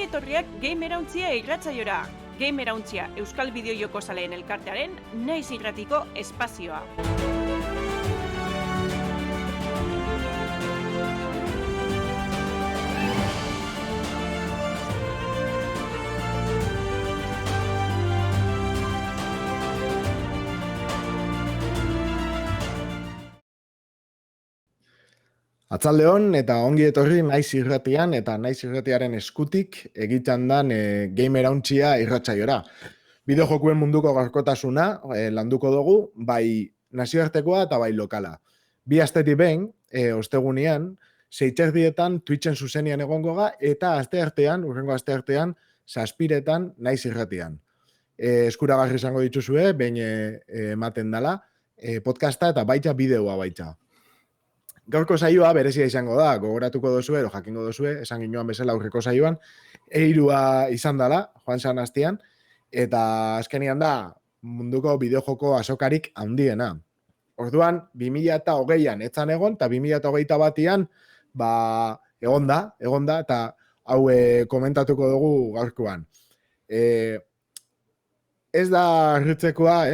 ongi etorriak Gamerauntzia irratsaiora. Gamerauntzia Euskal Bideojoko Zaleen Elkartearen naiz irratiko espazioa. Atzaldeon eta ongi etorri naiz irratian eta naiz irratiaren eskutik egiten dan Gamerauntzia irratsaiora. Bideojokuen munduko gaurkotasuna landuko dugu, bai nazioartekoa eta bai lokala. Bi astetik behin, ostegunean, 6:00 Twitchen zuzenian egongo ga eta hurrengo asteartean, 7:00 naiz irratian. Eskuragarri izango dituzue, behin ematen dela, podcasta eta baita bideoa baita. Gaurko saioa berezia izango da, gogoratuko dozue, edo jakingo dozue, esan ginoan bezala aurreko saioan, eirua izan dela, joan zan hastian, eta azkenian da munduko bideojoko azokarik handiena. Orduan, 2020an etzan egon, eta 2021an egon da, eta hau komentatuko dugu gaurkoan. Ez da ritzekoa,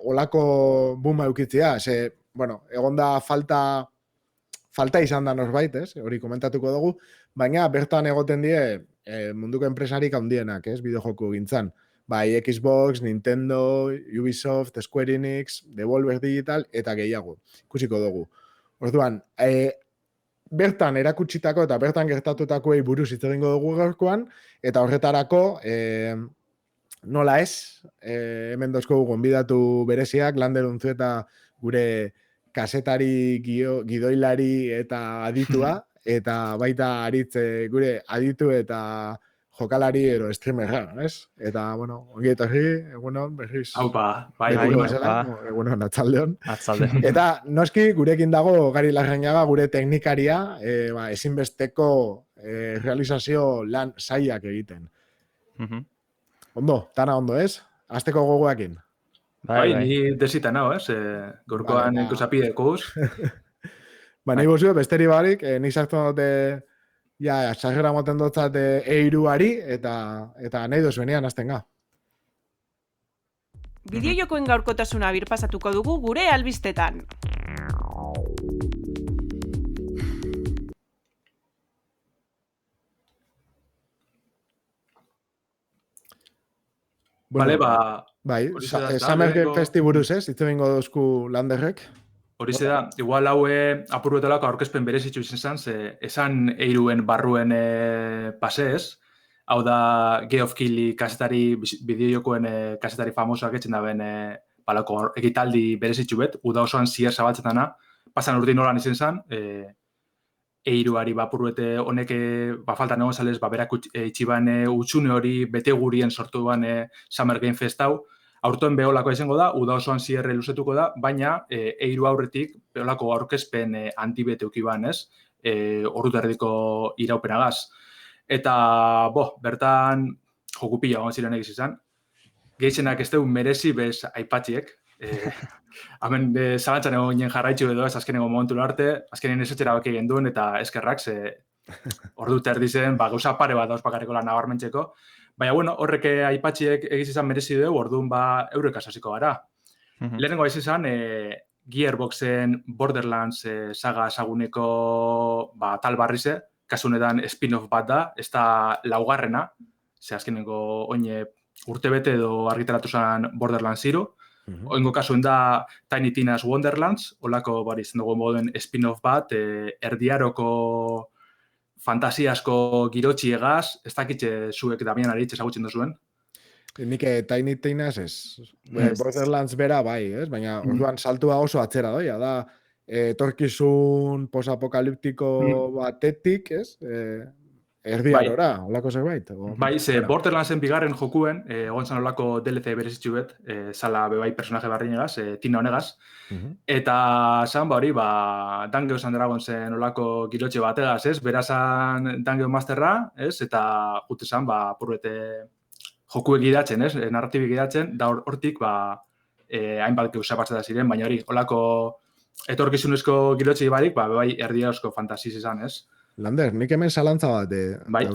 olako booma eukitzea, egon da falta izan da norbait, hori komentatuko dugu, baina bertan egoten die munduko enpresarik handienak, bideojoko gintzan. Bai, Xbox, Nintendo, Ubisoft, Square Enix, Devolver Digital, eta gehiago, ikusiko dugu. Orduan, bertan erakutsitako eta bertan gertatutakoei buruz hitz egingo dugu gaurkoan, eta horretarako, nola ez, hemen dozko gonbidatu bereziak, Lander Unzueta gure kasetari, gidoilari eta aditua, eta baita aritz gure aditu eta jokalari ero streamerra, ez? Eta, ongi etorri, egunon, berriz. Haupa, egunon, atzaldeon. Atzaldeon. Eta noski gurekin dago Gari Larrañaga, gure teknikaria, ezinbesteko realizazio lan sailak egiten. Ondo, tana ondo, ez? Azteko gogoakin. Bai, ni desita nao, Gorkoan ikusapide ikuz. Nahi bozio, besteri barik, ni sartu dute, txarrera moten dutzat eiruari, eta nahi dozuenean azten ga. Bideojokoen gaurkotasuna birpasatuko dugu gure albistetan. Bai, Summer Game Festi buruz, hitz egingo dozku Landerrek. Horize da, igual hau apurbetelako aurkezpen berezitzu izan esan eiruen barruen pasez, hau da Geoff Keighley kasetari, bideojokoen kasetari famosoak etzen daben palako ekitaldi berezitzu bet, uda osoan zier zabaltzetana, pasan urdi nolan izan zen, eiruari bapurruete honek faltan egon zalez, berak itxiban utxune hori bete gurien sortu ban Summer Game Fest hau, aurtoen beholako izango da, uda osoan zierre luzetuko da, baina eiru aurretik beholako aurkezpen antibete ukiban, ez? Ordu erdiko iraupenagaz. Eta, bertan jokupila egon ziren egiz izan. Gehitzenak ez dugu merezi bez aipatxiek. Hemen zalantzan egon ginen jarraitzu edo ez azkenengo momentu arte, azkenen esetxera baki genduen eta eskerrak, ordu terdi zen, gauza pare bat dauz bakarriko lan nabarmentzeko. Baina, horrek aipatxiek egiz izan merezi dugu, orduan eurek asasiko gara. Lehenengo ez izan, Gearboxen Borderlands saga esaguneko tal barrize, kasunetan spin-off bat da, ez da laugarrena, azkenengo oine urtebete edo argitaratu zen Borderlands 0, oingo kasuen da Tiny Tina's Wonderlands, holako izan dugu moden spin-off bat, erdiaroko fantasiasko girotxi egaz, ez dakitxe zuek Damian aritz ezagutzen duzuen. Nik Tiny Tina's ez. Borderlands bera bai, ez? Baina orduan saltua oso atzera doia, da etorkizun posapokaliptiko batetik, ez? Erdiarora, holako zerbait? Bai, Borderlandsen bigarren jokuen, egon zan holako DLC berezitzu bet, zala bebai personaje barrinegaz, Tina honegaz, eta zan hori, Dungeons and Dragonsen holako girotxe bategaz, ez? Berazan Dungeon Masterra, ez? Eta jute zan, purrete jokuek gidatzen, ez? Narratibik gidatzen, da hortik, hainbat geuzapatzen da ziren, baina hori, holako etorkizunezko girotxe barik, bebai erdiarosko fantasiz izan, ez? Lander, nik hemen zalantza bat. Bai.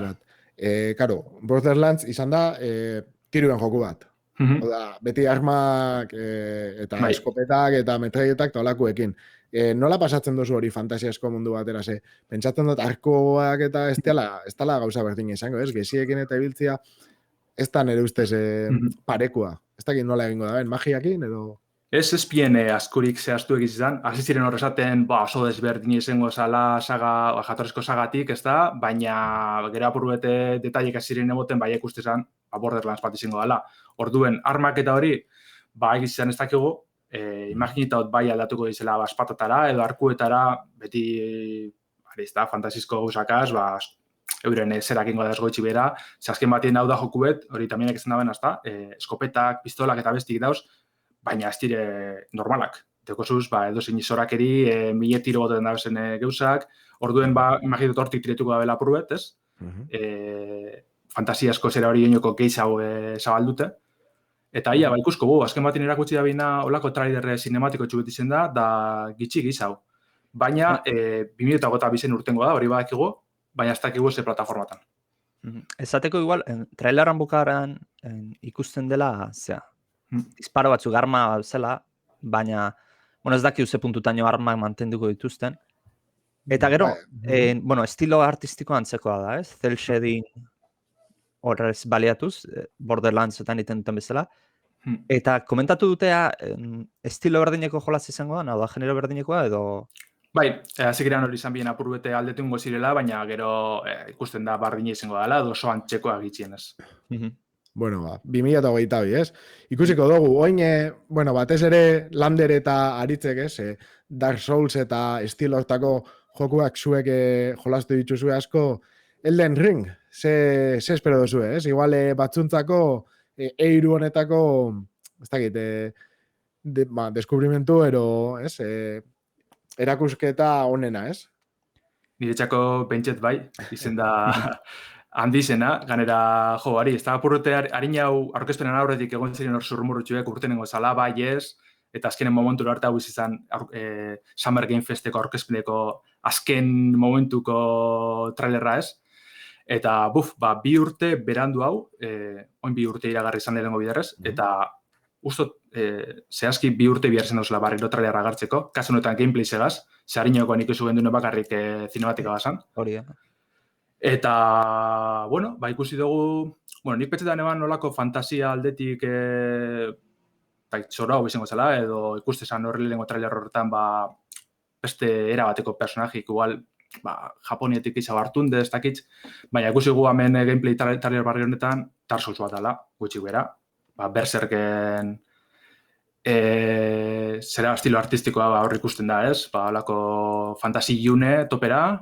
Karo, Borderlands izan da tiruen joku bat. Mhm. Oda, beti armak eta Bai. eskopetak eta metraietak eta olakuekin. Nola pasatzen duzu hori fantasiasko mundu batera, ze? Pentsatzen dut arkoak eta ez dela gauza berdina izango, ez? Geziekin eta ibiltzia ez da nire ustez parekua. Ez dakit nola egingo da, magiakin edo... Ez espien askorik zehaztu egiz izan, hasi ziren horrezaten, oso desberdin izango zala saga, jatorrizko sagatik, ez da, baina gero apur bete detaiek ziren emoten, bai ikustezan, Borderlands bat izango dela. Orduen, armak eta hori, egiz izan ez dakigu, imaginitot bai aldatuko dizela espatatara, edo arkuetara, beti, ez da, fantasizko gauzakaz, euren zerak ingo da esgoitzi bera, azken batien hau da jokuet, hori tamienek ezin da ben, eskopetak, pistolak eta bestik dauz, baina ez dire normalak. Dekozuz, edo zein izorakeri, mile tiro boten dabezen geuzak, orduen, imaginot hortik tiretuko da bela apurubet, ez? Fantasiasko zera hori oinoko gehiago zabaldute. Eta ia, ikusko gu, azken batin erakutsi da bina olako trailer cinematiko txubet izen da gitxi gehiago. Baina, 2022 urtengo da, hori badakigu, baina ez dakigu ze plataformatan. Esateko igual, traileran bukaran ikusten dela, disparo batzuk arma zela, baina, ez dakiu ze puntutaino armak mantenduko dituzten. Eta gero, estilo artistiko antzekoa da, ez? Cel shading horrez baliatuz, Borderlandsetan iten duten bezala. Eta komentatu dutea, estilo berdineko jolaz izango da, da genero berdinekoa, edo... Bai, hazikiran hori izan bien apurbete aldetungo zirela, baina gero ikusten da bardina izango dela, edo oso antzekoa egitxien ez. Bueno, 2022, ez? Ikusiko dugu, oin, batez ere Lander eta Aritzek, ez? Dark Souls eta estilo hortako jokuak zuek jolastu dituzue asko, Elden Ring, ze espero duzu, ez? Igual batzuntzako, eiru honetako, ez dakit, deskubrimentu, ero, ez? Erakusketa onena, ez? Niretzako pentset bai, izen da... handizena, ganera, ez da apurrute harin hau aurkezpenen aurretik egon ziren hor zurrumurrutxuek urtenengo zala, bai ez, eta azkenen momentu arte hau izan Summer Game Festeko aurkezpeneko azken momentuko trailerra ez, eta bi urte berandu hau, oin bi urte iragarri izan lehenengo biderrez, eta ustot zehazki bi urte biharzen dauzela barriro trailerra agartzeko, kasu honetan gameplay segaz, ze hariñokoan ikusi gendune bakarrik cinematika bazan. Hori, Eta, ikusi dugu, nik petxetan eban nolako fantasia aldetik txora hau izango zela, edo ikustezan horri lehenko trailer horretan beste erabateko personajik, igual, japonietik izan hartunde, ez dakitz, baina ikusi gu hemen gameplay trailer barri honetan, Dark Souls bat dela, gutxik bera, Berserken zera estilo artistikoa hor ikusten da, ez, holako fantasi june topera,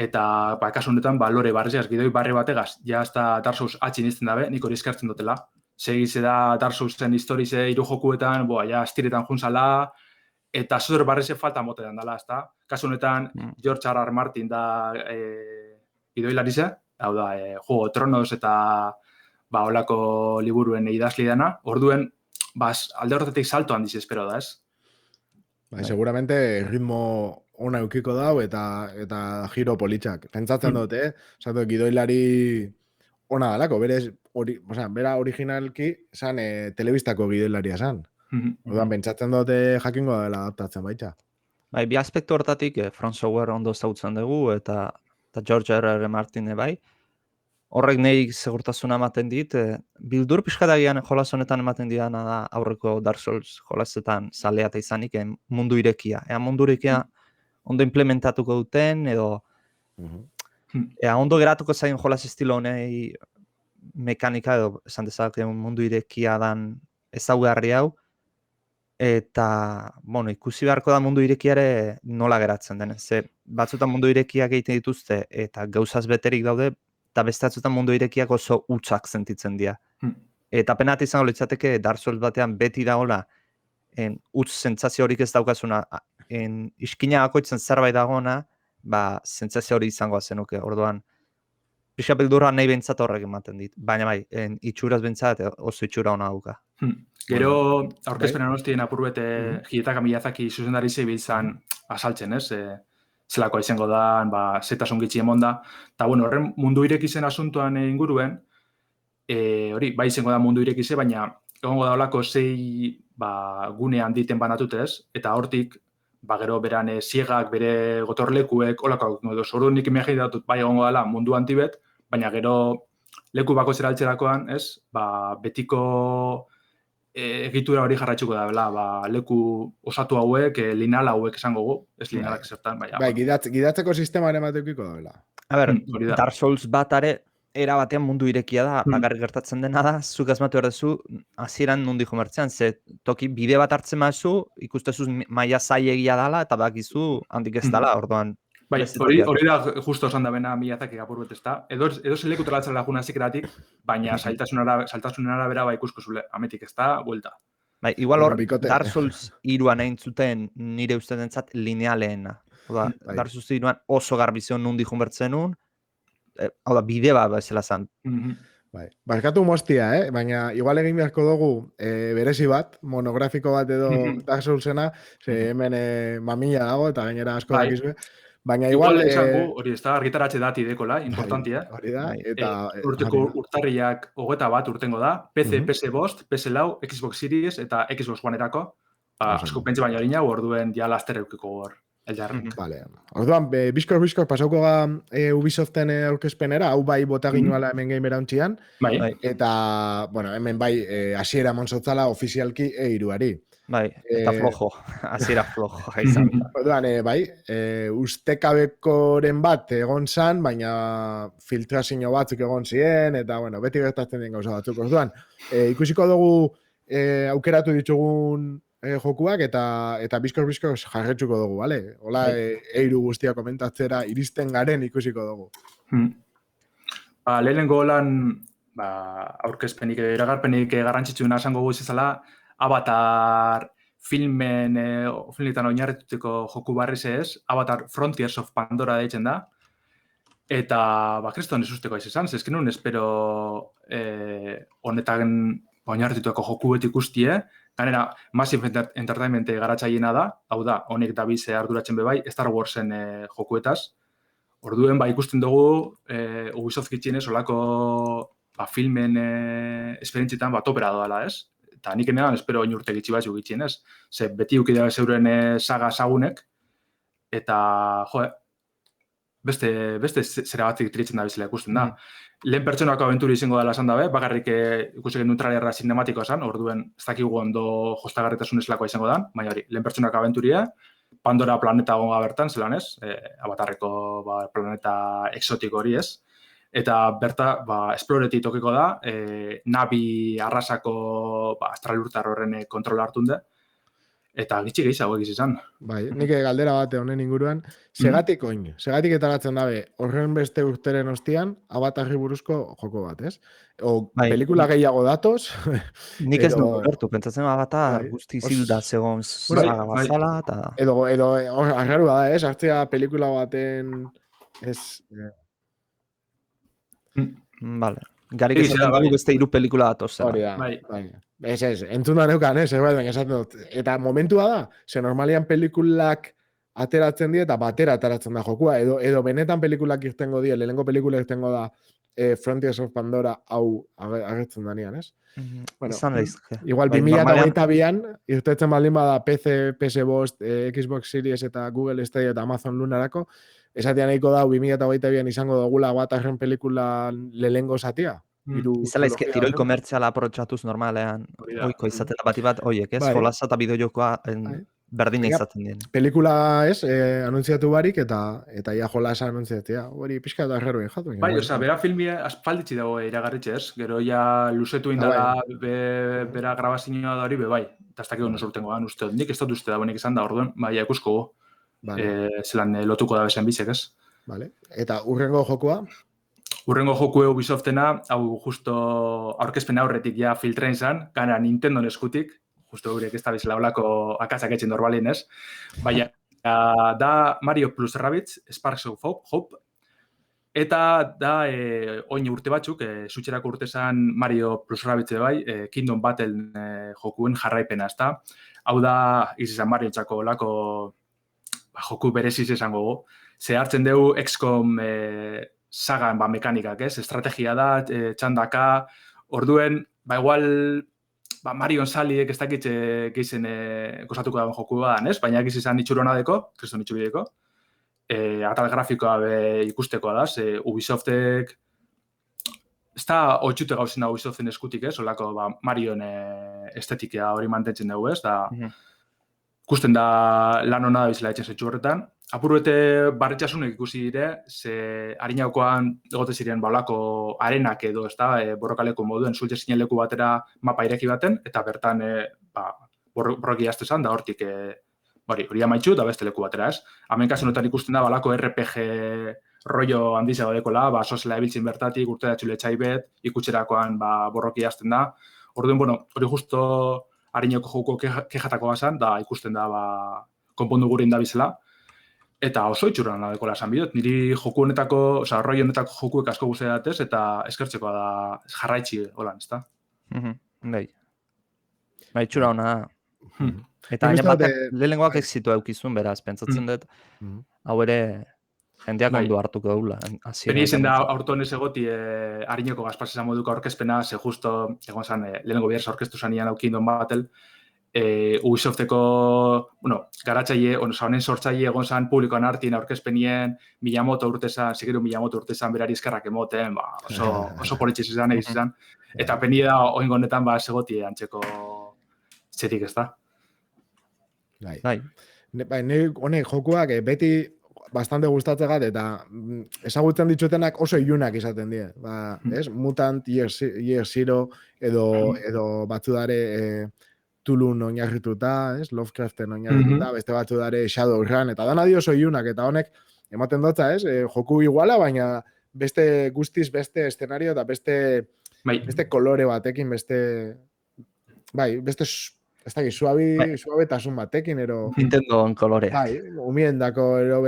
eta kasu honetan lore barriaz, gidoi barri bategaz, ja ez da Dark Souls atxin izten dabe, nik hori eskertzen dutela. Segize da Dark Soulsen historize hiru jokuetan, ja estiretan juntzala, eta zure barrize falta motetan dela, ez da. Kasu honetan, George R.R. Martin da gidoilarize, hau da, Juego de Tronos eta holako liburuen idazli dana, orduen, alde horretetik salto handiz espero da, ez? Seguramente ritmo ona eukiko dau eta giro politxak. Pentsatzen dut, Zato, gidoilari ona dalako, bera originalki esan telebistako gidoilaria esan. Odan, pentsatzen dut jakingo dela adaptatzen baita. Bi aspektu hortatik, From Software ondo zautzen dugu eta George R.R. Martin bai. Horrek nahi segurtasuna ematen dit, bildur pixkatagian jolas honetan ematen diana da aurreko Dark Souls jolasetan zalea eta izanik mundu irekia. Mundu irekia ondo implementatuko duten, edo ondo geratuko zain jolas estilo honei mekanika, edo esan dezake mundu irekia dan ezaugarri hau, eta, ikusi beharko da mundu irekiare nola geratzen den. Ze batzutan mundu irekiak egiten dituzte, eta gauzaz beterik daude, eta beste batzutan mundu irekiak oso hutsak sentitzen dira. Eta penat izango litzateke Dark Souls batean beti dagoela huts sentsazio horik ez daukazuna, iskina bakoitzen zerbait dagoena, sentsazio hori izangoa zenuke. Orduan, pixa beldurra nahi bentsat horrek ematen dit. Baina itxuraz bentsat oso itxura hona dauka. Gero, aurkezpenen hostien apurbete Hidetaka Miyazaki zuzendari zebiltzan asaltzen, ez? zelakoa izango da, zetasun gitxi emonda. Eta, bueno, horren mundu ireki zen asuntoan inguruen, hori, bai izango da mundu ireki ze, baina egongo da olako 6 gune handiten banatute ez, eta hortik, gero beran ziegak, bere gotorlekuek, olako edo orduan nik imaginatut bai egongo dela mundu antibet, baina gero leku bako zeraltzerakoan, ez, betiko egitura hori jarraitzuko da, leku osatu hauek, lineal hauek esango gu, ez linealak zertan, baina. Bai, gidatzeko sistema ere bateukiko da, bela. A ber, hori da. Dark Souls batare era batean mundu irekia da, bakarrik gertatzen dena da, zuk asmatu behar duzu, hasieran nundi jomertzean, ze toki bide bat hartzen mazu, ikustezuz maila zailegia dala, eta bakizu handik ez dala, orduan. Bai, hori da justo esan da bena Miyazaki apurret ez da. Edo zeleku talatzen laguna zikeratik, baina saltasunera arabera ikusko zule, ametik ez da, buelta. Bai, igual hor, Dark Souls 3an egin zuten nire ustedentzat linealeena. Dark Souls 3an oso garbizion nundi jomertzen nun, hau da, bide bat bezala zan. Bai, barkatu mostia, baina igual egin beharko dugu berezi bat, monografiko bat edo Dark Soulsena, hemen mamila dago eta gainera asko dakizue. Baina igual hori ez da argitaratze dati dekola, importantia. Hori da, eta urteko urtarriak 21 urtengo da, PC, PS5, PS4, Xbox Series eta Xbox One-erako. Asko pentsa baina hori orduen ja laster eukiko hor. Vale. Orduan, bizkor pasauko ga Ubisoften aurkezpenera, hau bai bota ginuala hemen Game Erauntzian. Bai. Eta, bueno, hemen bai hasiera monsotzala ofizialki E3-ari. Bai, eta flojo, hasiera flojo izan. Orduan, bai, ustekabekoren bat egon zan, baina filtrazio batzuk egon ziren, eta, bueno, beti gertatzen den gauza batzuk. Orduan, ikusiko dugu aukeratu ditugun jokuak eta bizkor jarretsuko dugu, bale? Hola, eiru guztia komentatzera iristen garen ikusiko dugu. Lehenengo lan aurkezpenik, iragarpenik garrantzitsuena esango guzizala, Avatar filmetan oinarrituteko joku barriz ez, Avatar Frontiers of Pandora deitzen da, eta kriston ez usteko izan, zezken nun espero honetan oinarrituteko joku beti ikustie, ganera Massive Entertainment garatzaiena da, hau da, honek dabize arduratzen bebai, Star Warsen jokuetaz. Orduen, ikusten dugu Ubisoft gitxinez olako filmen esperientzietan topera doala, ez? Eta nik enean espero oin urte gitxi batzu gitxienez. Ze beti ukidea zeuren saga sagunek, eta, beste zera batzik tritzen da bizela ikusten da. Lehen pertsonako abenturi izango dela esan dabe, bakarrik ikusi genuen trailerra sinematikoa esan, orduen ez dakigu ondo jostagarritasun eslakoa izango da, baina hori, lehen pertsonako abenturia, Pandora planeta gonga bertan, zelan ez, Avatarreko planeta exotiko hori ez, eta berta, Exploreti tokiko da, nabi arrasako astralurtar horren kontrola hartun da, eta gitxi gehiago egiz izan. Bai, nik galdera bate honen inguruan, segatik oin, segatik etaratzen dabe, horren beste urteren ostian, Avatarri buruzko joko bat, ez? Pelikula gehiago datoz. Nik ez dut gertu, pentsatzen Avatar guzti zilda zegoen zaga bazala, eta... Edo, arraru da, ez? Hartzea pelikula baten, ez... Vale. Garik esaten dugu beste 3 pelikula datoz. Hori da, bai. Ez, entzun da neukan, zerbait, baina esaten dut. Eta momentua da, ze normalian pelikulak ateratzen die eta batera ateratzen da jokua, edo benetan pelikulak irtengo die, lehenengo pelikula irtengo da Frontiers of Pandora hau agertzen danean, ez? Bueno, igual 2022an irtetzen baldin bada PC, PS5, Xbox Series eta Google Stadia eta Amazon Lunarako, esatea nahiko da 2022an izango dugula Avatarren pelikula lehenengo zatia. Izala tiroi komertziala aprotxatuz normalean, oiko izatela bat, oiek, ez? Jolasa eta bideojokoa berdina izaten dien. Pelikula, ez, anuntziatu barik eta ia jolasa anuntziatia. Hori pixka eta erraruen jatu. Bai, oza, bera filmia aspalditzi dago iragarritxe, ez? Gero ja luzetu indala bera grabazioa da hori, bai. Eta ez dakik honu sortengo gan uste. Nik ez dut uste dagoenik izan da, orduan, bai, ikusko go. Zelan lotuko da bezen bizek, ez? Vale. Eta urrengo jokoa? Urrengo joku Ubisoftena, hau justo aurkezpen aurretik ja filtrein zan, gara Nintendo eskutik, justo horiek ez da bizela olako akazak etxen dorbalin, ez? Baina, da Mario plus Rabbids, Sparks of Hope, eta da oin urte batzuk, zutxerako urte zan Mario plus Rabbids bai, Kingdom Battle jokuen jarraipena, ez da? Hau da, izan Mario txako olako joku bereziz esango go. ze hartzen dugu XCOM sagan mekanikak, ez? Estrategia da, txandaka, orduen, igual, Marion Saliek ez dakit geizen gozatuko dagoen joku badan, ez? Baina egiz izan itxurona deko, kriston itxubideko, atal grafikoa ikustekoa da, ze Ubisoftek, ez da oitxute gauzen da Ubisoften eskutik, ez? Olako Marion estetika hori mantentzen dugu, ez? Da, ikusten da lan hona da bizela etxen zetsu horretan. Apuruete barretxasunek ikusi dire, ze harinaukoan egote ziren olako arenak edo, ez da, borrokaleko moduen zulte zinen leku batera mapa ireki baten, eta bertan borroki jazte zan, da hortik hori amaitxu, da beste leku batera, ez? Hemen kasu honetan ikusten da balako RPG rollo handizago dekola, sozela ebiltzen bertatik, urte da txule txaibet, ikutserakoan borroki jazten da. Orduen, hori justo harinauko joko kejatako bazan, da ikusten da konpondu gurin da bizela. Eta oso itxuran dekola esan bidot. Niri joku honetako, roi honetako jokuek asko guztia datez, eta eskertzekoa da jarraitzi holan, ez da? Bai. Itxura hona. Eta hain batek lehenengoak exitu eukizun, beraz, pentsatzen dut, hau ere jendeak ondo hartuko daula. Beni izen da aurton ez egoti harinoko gazpasezan moduko aurkezpena, ze justo, egon zan, lehenengo bierz aurkeztu zanian aukindon batel, Ubisofteko, garatzaile, honen sortzaile egon zan publikoan hartien aurkezpenien, Miyamoto urtezan berari eskerrak emoten, oso politxiz izan, izan. Eta peni da, oingo honetan, segoti antzeko txetik ez da. Bai, honek jokuak beti bastante gustatzegat eta ezagutzen ditutenak oso ilunak izaten die. Ez? Mutant, Year Zero edo batzu dare Tulun oinarrituta, ez? Lovecraften oinarrituta, beste batzu dare Shadowrun, eta dana dio oso ilunak, eta honek ematen dutza, ez? Joku iguala, baina beste guztiz, beste eszenario eta beste kolore batekin, beste ez dakit, suabetasun batekin, ero... Nintendon kolorea. Bai, umiendako ero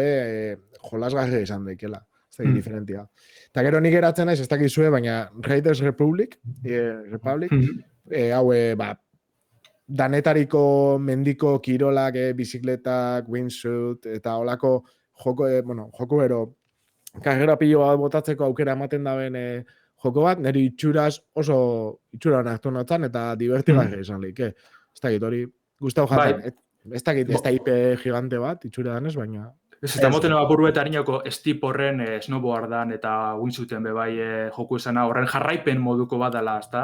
jolasgarria izan daikela. Ez dakit, diferentia. Eta gero nik eratzen naiz, ez dakit zue, baina Raiders Republic, hau, danetariko mendiko kirolak, bizikletak, wingsuit, eta holako joko ero, karrera pilo bat botatzeko aukera ematen daben joko bat, niri itxuraz oso itxura hartu notzan, eta divertigarria izan lehik, Ez dakit, hori guztau jaten. Ez dakit, ez da IP gigante bat, itxura danez, baina... Ez eta moten apurru eta harinako Steve horren snowboardan eta wingsuiten bebai joku esana, horren jarraipen moduko bat dela, ez da?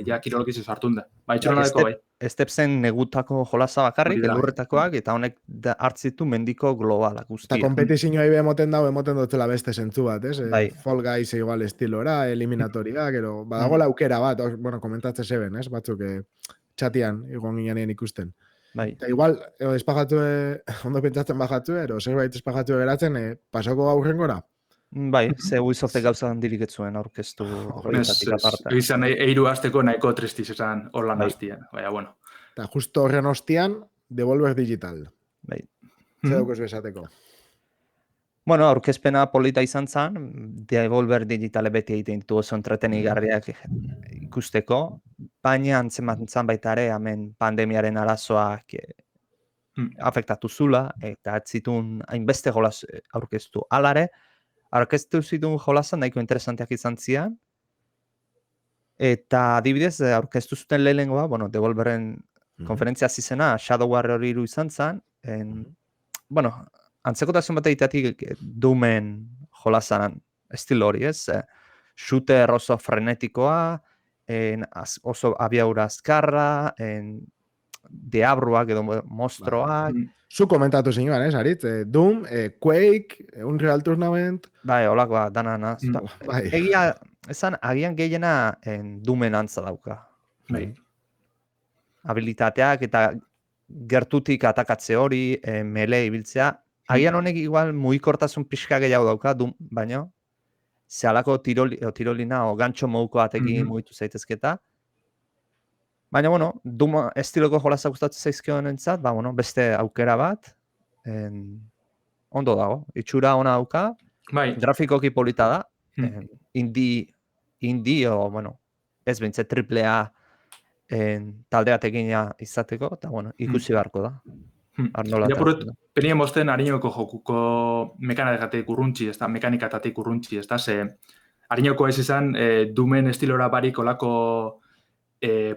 Ja, kirolokizuz hartun da. Itxura nadeko bai. Stepsen negutako jolasa bakarrik, elurretakoak, eta honek hartzitu mendiko globalak guztia. Eta kompetizioa ibe emoten dutzela beste zentzu bat, ez? Fall Guys igual estilora, eliminatoriak, gero, badagoela aukera bat, komentatze zeben, ez? Batzuk txatian, egon ginean ikusten. Eta igual, espagatu, ondo pentsatzen bajatu, ero zerbait espagatu geratzen, pasako aurrengora? Bai, ze Ubisoftek gauza handirik etzuen aurkeztu horietatik aparta. Izan, eiru azteko nahiko tristiz esan horlan hastien. Baina, bueno. Eta justo horren ostian, Devolver Digital. Bai. Zer daukos besateko? Bueno, aurkezpena polita izan zen, Devolver Digitale beti egiten ditu oso entretenigarriak ikusteko, baina antzematzen baita ere, hemen pandemiaren arazoak afektatu zula, eta atzitun hainbeste jolas aurkeztu. Alare, aurkeztu zituen jolasan nahiko interesanteak izan zian, eta adibidez, aurkeztu zuten lehenengoa, Devolveren konferentzia zizena, Shadow Warrior 3 izan zen, antzekotasun bat egiteatik Doomen jolasanan estilo hori, ez? Shooter oso frenetikoa, oso abiaura azkarra, deabruak edo mostroak. Zu komentatu zinuan, ez, Aritz? Doom, Quake, Unreal Tournament... Bai, holakoa, dana. Egia, esan, agian gehiena Doomen antza dauka. Habilitateak eta gertutik atakatze hori, melee ibiltzea, agian honek igual mugikortasun pixka gehiago dauka, baina zehalako tirolina o gantxo moduko atekin mugitu zaitezketa. Baina, Doom estiloko jolazak gustatzen zaizkion entzat, beste aukera bat, ondo dago. Itxura ona dauka, grafikoki polita da, indie, ez bintze AAA talde batekina izateko, eta ikusi beharko da. Arnola Irakurret, penia mozten harinoko jokuko mekanikatatik urruntzi, ez da, mekanikatatik urruntzi, ez da, ze harinoko ez izan, dumen estilora barik olako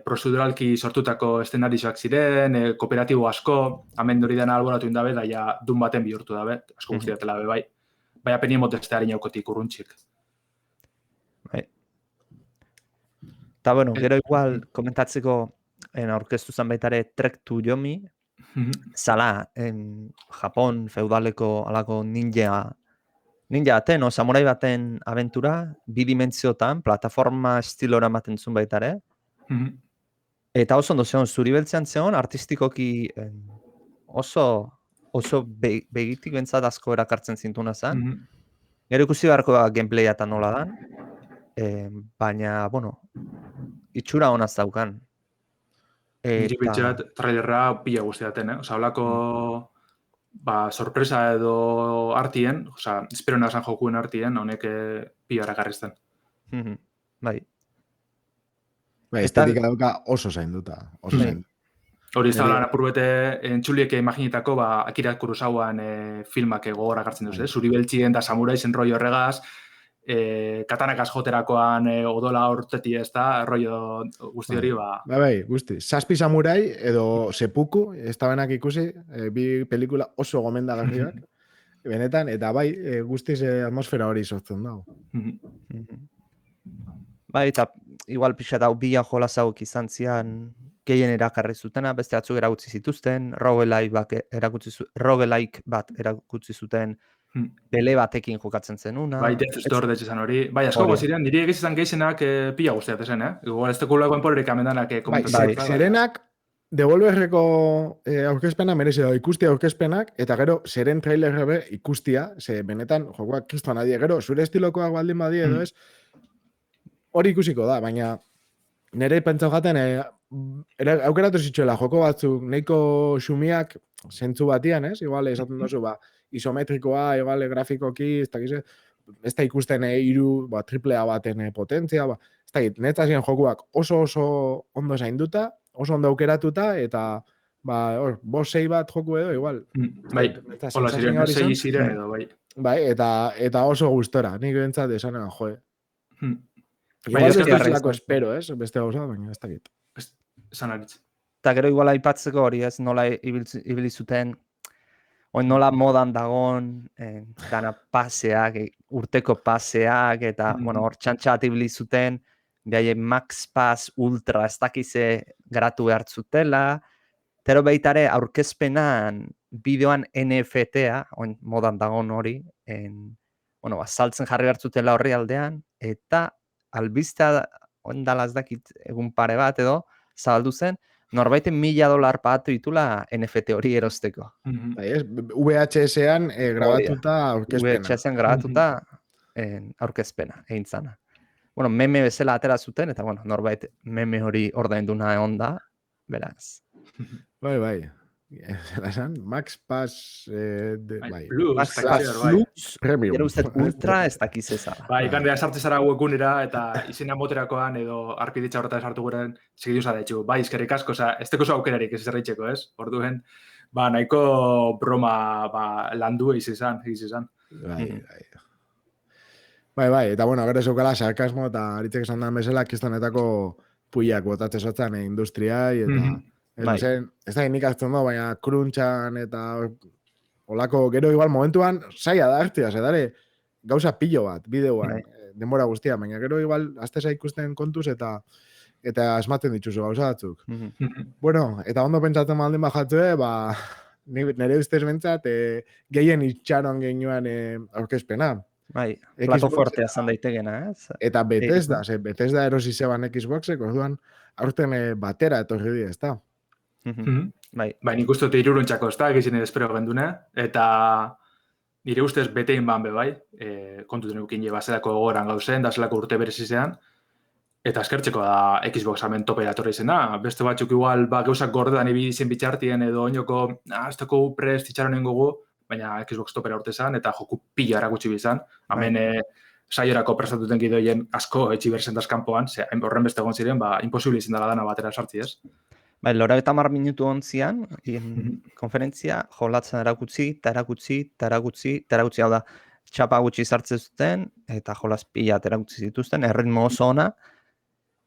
prozeduralki sortutako eszenarizoak ziren, kooperatibo asko, hemen hori dena alboratu indabe, da ja dun baten bihurtu dabe, asko guztiatela be bai. Baina penia moteste harinokotik urruntzik. Bai. Eta, bueno, gero igual komentatzeko aurkeztu zen baita ere Trek to Yomi, zala, Japon feudaleko alako ninja baten, o samurai baten abentura, bidimentziotan, plataforma estilora ematen zuen baita ere, eta oso ondo zeon, zuri beltzean zeon, artistikoki oso begitik bentsat asko erakartzen zintuna zen. Gero ikusi beharko da gameplaya eta nola dan, baina, bueno, itxura honaz daukan. Niri bitxat, trailerra pila guztiaten, Osa, hablako sorpresa edo artien, osa, espero nazan jokuen artien, honek pila erakarrizten. Bai. Bai, estetika dauka oso zainduta, oso zainduta. Hori ez da lan apurbete entxuliek imaginetako Akira Kurosawaan filmak gogora gartzen duz, zuri beltxien da samuraizen roi horregaz, katanakaz joterakoan odola horteti ez da, rollo guzti hori, Bai, guzti. Zazpi samurai edo Seppuku, ez da benak ikusi, bi pelikula oso gomendagarriak, benetan, eta bai, guztiz atmosfera hori sortzen dago. Bai, eta igual pixat hau bilan jolazauk izan zian gehien erakarri zutena, beste batzuk erakutsi zituzten, roguelike bat erakutsi zuten, bele batekin jokatzen zenuna. Bai, Death's Door detxezan hori. Bai, asko ziren, niri egiz izan gehienak pila guztiat zen, Igual ez tekulako enporerik amendanak komentatzen. Bai, Serenak, Devolverreko aurkezpena merezi da, ikusti aurkezpenak, eta gero Seren trailerre ikustia, ze benetan, jokoak kristuan adie, gero, zure estilokoak baldin badie edo ez, hori ikusiko da, baina nire pentsau jaten, aukeratu zitzuela joko batzuk, nahiko xumiak zentzu batian, ez? Igual, esaten dozu, isometrikoa, igual, grafikoki, ez da ikusten triple A baten potentzia, ez da, netzazien jokuak oso ondo zainduta, oso ondo aukeratuta, eta bost 6 bat joku edo, igual. Bai, hola ziren, 6 ziren edo, bai. Bai, eta oso gustora, nik bentsat esanen, joe. Bai, ez duzulako espero, beste gauza, baina ez dakit. Esan aritz. Eta gero igual aipatzeko hori, ez, nola ibili zuten, nola modan dagon, dana paseak, urteko paseak, eta, bueno, hor txantxat ibili zuten, behaie Max Pass Ultra ez dakize garatu behar zutela, tero behitare aurkezpenan bideoan NFT-a, modan dagon hori, saltzen jarri behar zutela horri aldean, eta albiztea ondala ez dakit egun pare bat edo, zabaldu zen, norbaiten $1,000 pagatu ditula NFT hori erosteko. VHS-ean grabatuta aurkezpena. VHS-ean grabatuta aurkezpena, egin zana. Bueno, meme bezala atera zuten, eta bueno, norbait meme hori ordainduna egon da, beraz. Bai. Max Pass, Max Plus, Premium. Ultra ez dakiz ezala. Bai, gandea sartze zara webgunera eta izena moterakoan edo arpiditza horretan sartu guren segiduza da etxu. Bai, eskerrik asko, ez teko aukerarik ez zerritxeko, ez? Orduen, nahiko broma landu izan. Bai, eta bueno, gero zeukala sarkasmo eta aritzek esan da bezala kistonetako puiak botatze sotzan industriai eta ez da nik hartzen da, baina kruntxan eta olako gero igual momentuan saia da hartzea, dare gauza pillo bat, bideoan, denbora guztia, baina gero igual azteza ikusten kontuz eta asmatzen dituzu gauza batzuk. Bueno, eta ondo pentsatzen maldin bajatzue, nire ustez bentsat gehien itxaron genioan aurkezpena. Bai, plato fortea zan daitegena, ez? Eta Bethesda erosi zeban Xboxek, orduan aurten batera etorri di, ez da? Bai, nik uste dut iruruntxako, ez da, egizien espero gendune, eta nire ustez betein ban be bai, kontuten eukin bazelako gogoran gauzen, da zelako urte berezizean, eta eskertzeko da Xbox hamen tope datorri izena, beste batzuk igual gauzak gordean ibizen bitxartien edo oinoko, ez toko prest itxaronen gogu, baina Xbox topera urte zan, eta joku pila erakutsi bizan. Hemen saiorako prestatuten gidoien asko etxi berzen dazkanpoan, horren beste egon ziren, imposible izin dela dana batera sartzi ez. Bai, 90 minutu ontzian, konferentzia, jolatzen erakutsi, hau da, txapa gutxi sartzen zuten, eta jolas pila erakutsi zituzten, erritmo oso ona.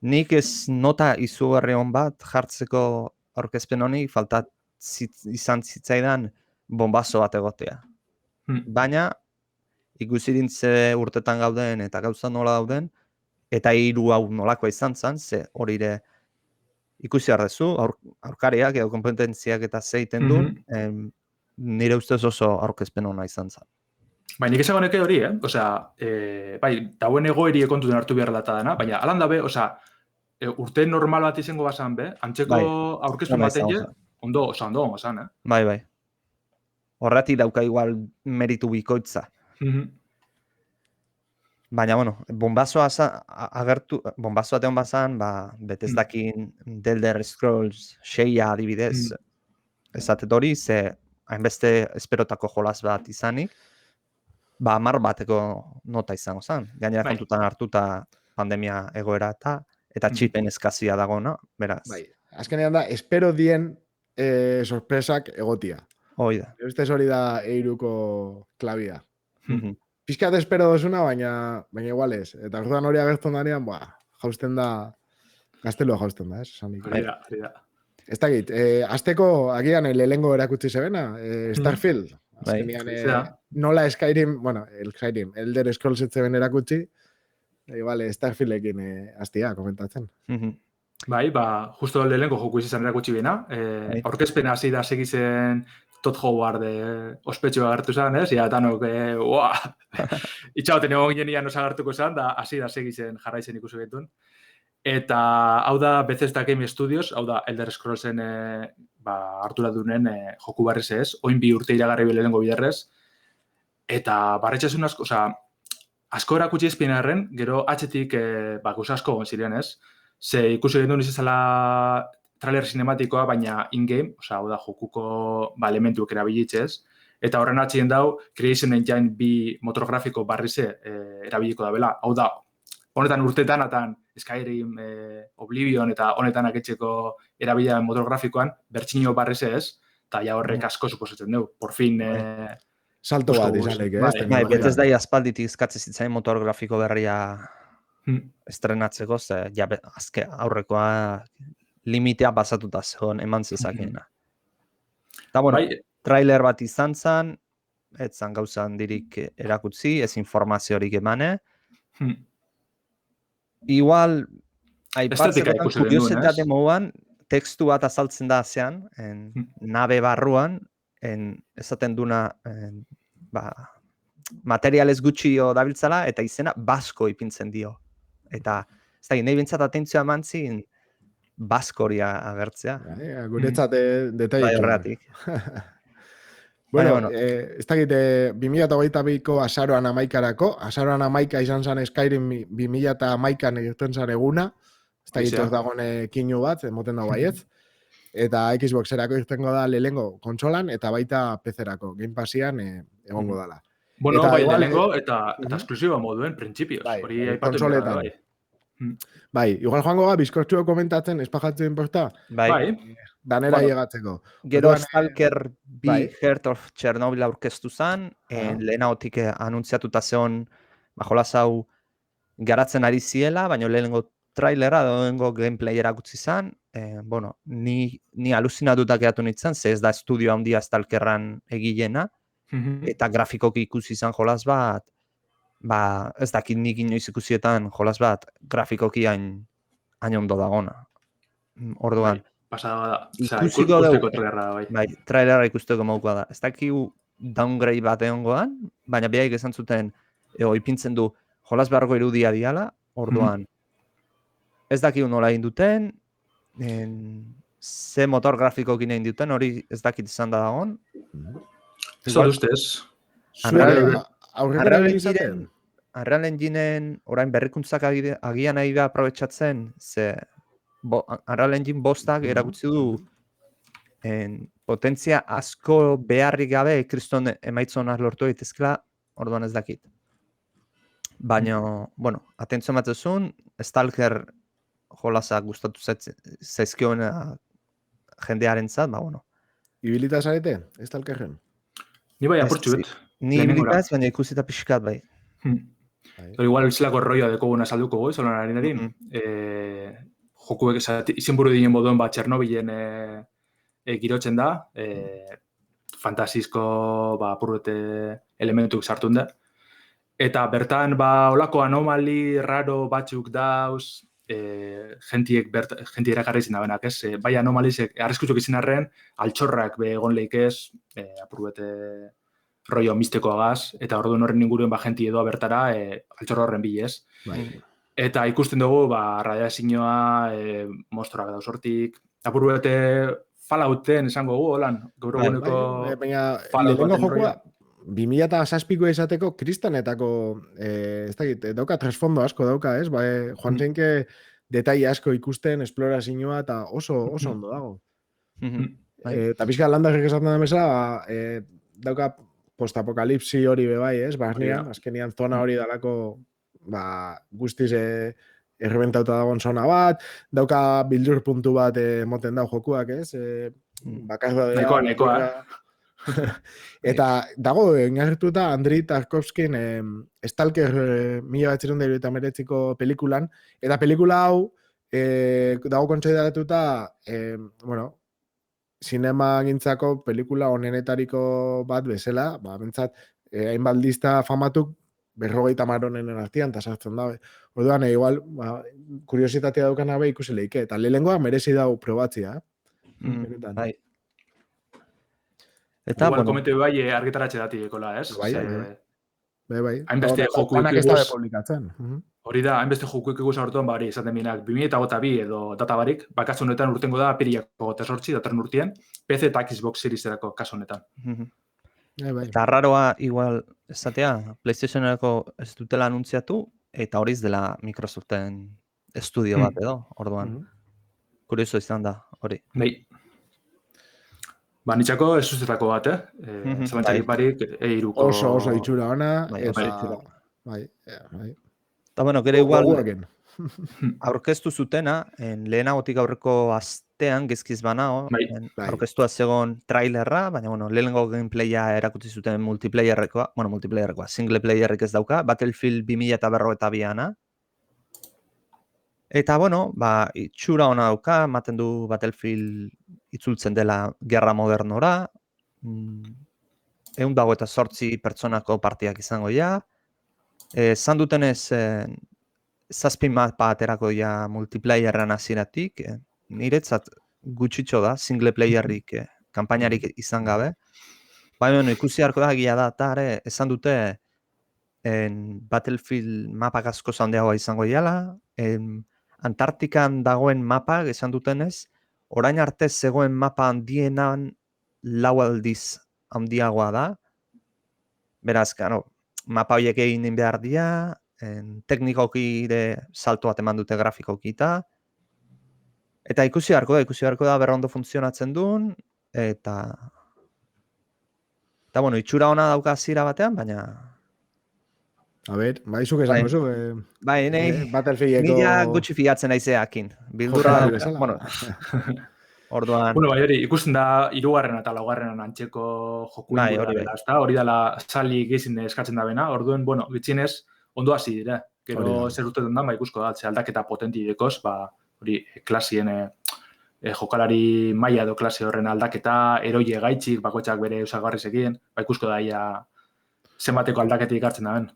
Nik ez nota izugarri on bat jartzeko aurkezpen honi, falta izan zitzaidan bombazo bat egotea. Baina, ikusi dintze urtetan gauden eta gauza nola dauden, eta hiru hau nolakoa izan zen, ze hori ere ikusi ardezu, aurkariak edo kompetentziak eta zeiten duen, nire ustez oso aurkezpen hona izan zen. Bai, nik esan honeke hori, Osea, bai, dauen egoeri kontuten hartu behar data dena, baina alan dabe, osea, urte normal bat izango basan be, antzeko aurkezpen bateie, ondo zan, Bai. Horretik dauka igual meritu bikoitza. Baina, bueno, bombazoa egon bazan, betez dakin The Elder Scrolls 6 adibidez, ezatet hori, ze hainbeste esperotako jolas bat izanik, 10 bateko nota izango zen. Gainera kontutan hartuta pandemia egoera eta txipen eskazia dagoena, beraz. Bai, azkenean da, espero dien sorpresak egotia. Hoi da. Ustez hori da eiruko klabia. Piskat espero dozuna, baina igual ez. Eta orduan hori agertzen danean, jausten da, gaztelua jausten da, ez? Hori da. Ez dakit, azteko agian lehengo erakutsi zebena, Starfield. Azkenean, nola Skyrim, Elder Scrolls etzeben erakutsi, igual Starfieldekin hastia komentatzen. Bai, justo lehenko joku izan erakutsi bena, aurkezpena hasi da segizen Todd Howard ospetxoa agertu zen, ez? Ia, tanok, itxauten egon genian osa agertuko zen, da hasi da segizen jarraizen ikusi gentuen. Eta hau da Bethesda Game Studios, hau da Elder Scrollsen hartura dunen joku barriz ez, oin 2 urte iragarri lehengo biderrez, eta barretxasun asko, asko erakutsi ezpinarren, gero atxetik gauza asko ziren ez, ze ikusi genduen izazala trailer sinematikoa, baina in-game, hau da jokuko elementuak erabilitzez, eta horren atxien dau, Creation Engine 2 motor grafiko barrize erabiliko da bela, hau da, honetan urtetan, atan Skyrim, Oblivion eta honetan aketxeko erabilean motor grafikoan, bertxinio barrize ez, eta ja horrek asko suposatzen dugu, por fin... Salto bat izanek, ez? Bai, betez da aspalditik eskatze zitzain motor grafiko berria estrenatzeko, ze azke aurrekoa limitea pasatuta zegoen eman zezakeena. Eta, bueno, trailer bat izan zen, ez zan gauza handirik erakutzi, ez informaziorik emane. Igual, aipatzen kuriosetate moduan, tekstu bat azaltzen da zean, nabe barruan, esaten duna materialez gutxio dabiltzala, eta izena basko ipintzen dio. Eta, ez da, nahi bintzat atentzioa emantzin, baskoria agertzea. Guretzat detaiek. Bai, horretik. Bueno, ez dakit, 2022ko azaroan 11-karako, azaroan 11 izan zen Skyrim 2011an egiten zen eguna, ez dakit ez dagoen kinu bat, moten dago baietz, eta Xboxerako irtengo da lehengo kontsolan, eta baita PC-erako, Game Passian egongo dala. Bueno, bai, lehengo, eta esklusiba moduen, printzipioz, hori aipatu da, bai. Bai, igual joango ga, bizkortxuo komentatzen, espajatzen inporta? Bai. Danera llegatzeko. Gero Stalker 2 Heart of Chernobyl aurkeztu zen, lehenagotik anuntziatuta zeon, jolaz hau garatzen ari ziela, baina lehenengo trailera, lehenengo gameplay erakutsi zen, bueno, ni aluzinatuta geratu nintzen, ze ez da estudio handia Stalkerran egilena, eta grafikoki ikusi zen jolaz bat, ez dakit nik inoiz ikusietan jolaz bat, grafikoki hain ondo dagona. Orduan, ikusiko trailera da, bai, trailera ikusteko modukoa da. Ez dakigu downgrade bat egongoan, baina bihaik esan zuten, ipintzen du jolas beharko irudia diala, orduan, ez dakigu nola egin duten, ze motor grafikokin egin duten, hori ez dakit izan da dagoen. Zer ustez? Unreal Enginen orain berrikuntzak agian nahi da aprobetxatzen, ze Unreal Engine 5 erakutsi du potentzia asko beharrik gabe kriston emaitzonak lortu daitezkela, orduan ez dakit. Baina, bueno, atentzio ematzezun, Stalker jolazak gustatu zaizkioena jendearentzat, ba, bueno. Ibilita zarete, ez talkerren? Ni bai Ez, apurtxut. Ni ibilita ez, baina ikusita pixkat bai. Pero igual bizilako rolloa dekoguna salduko goiz, holan harinari. Jokuek izenburu dinen moduen bat Txernobilen girotzen da. Fantasizko apurrete elementuk sartun da. Eta bertan olako anomali raro batzuk dauz, jenti erakarri izin da benak, ez? Bai anomalizek, arriskutzuk izin arren, altxorrak be egon leik ez, apurrete rollo mistikoagaz, eta orduan horren inguruen jenti edoa bertara, altxorra horren bilez. Eta ikusten dugu, radiazioa, monstruak dauz hortik, apurrete Fallouten esango gu, holan, gaur eguneko Fallouten jokua, 2007ko esateko kristanetako, ez dakit, dauka trasfondo asko dauka, ez? Joan zenke detaile asko ikusten, esplorazioa, eta oso ondo dago. Eta pixka landarrik esaten da mesa, dauka postapokalipsi hori bebai, ez? Azkenian zona hori dalako, guztiz errebentauta dagoen zona bat, dauka bildur puntu bat moten dau jokuak, ez? Bakarra Nekoa. Eta dago, ingarrituta Andrei Tarkovskin Stalker 1989ko pelikulan, eta pelikula hau dago kontsideratuta, sinema gintzako pelikula onenetariko bat bezala, bentsat, hainbaldista famatuk 50 onenen artean, eta sartzen da. Orduan, igual, kuriositatea daukana be ikusi leike, eta lehengoa merezi dau probatzia. Bai. Eta, igual komete bai argitaratxe dati ekola, ez? Bai. Hainbeste jokuik publikatzen. Hori da, hainbeste jokuik eguz aurtuan bari, esaten binak, 2008 edo data barik, kasu honetan urtengo da apiriako 38, datorren urtien, PC eta Xbox Serieserako kasu honetan. Eta raroa, igual, esatea, PlayStationerako ez dutela anuntziatu, eta horiz dela Microsoften estudio bat edo, orduan. Kurioso izan da, hori. Bai. Nitxako ez uzetako bat, Zabantxarik barik, eiruko... Oso itxura ona, bai. Eta bueno, gero igual, aurkeztu zutena, lehenagotik aurreko astean, gezkiz banao, aurkeztua zegoen trailerra, baina bueno, lehenengo gameplaya erakutsi zuten multiplayerrekoa, single playerrik ez dauka, Battlefield 2042ana. Eta bueno, itxura ona dauka, ematen du Battlefield itzultzen dela gerra modernora, 128 pertsonako partiak izango ja, zan dutenez, 7 mapa aterako ja multiplayerran hasieratik, niretzat gutxitxo da, single playerrik, kanpainarik izan gabe. Baina, ikusi harko da, gila da, eta esan dute Battlefield mapak asko zandeagoa izango jala, Antartikan dagoen mapa, esan dutenez, orain arte zegoen mapa handienan 4 aldiz handiagoa da. Beraz, mapa horiek egin behar dira, teknikoki salto bat eman dute grafikoki eta ikusi harko da berrondo funtzionatzen duen, eta bueno, itxura ona dauka hasiera batean, baina... A ber, zuk esango zu. Ni ja gutxi fiatzen naizeakin. Bildurra, bueno, orduan... Bueno, hori, ikusten da, 3. eta 4. antxeko joku hori dela sali gizin eskatzen da bena, orduen, bueno, gitzinez, ondo hasi dira. Gero zer urtetan da, ikusko da, aldaketa potenti dekoz, hori, klasien jokalari maila edo klase horren aldaketa, eroie gaitxik, bakoitzak bere usagarrizekin, ikusko da, zenbateko aldaketik hartzen da ben.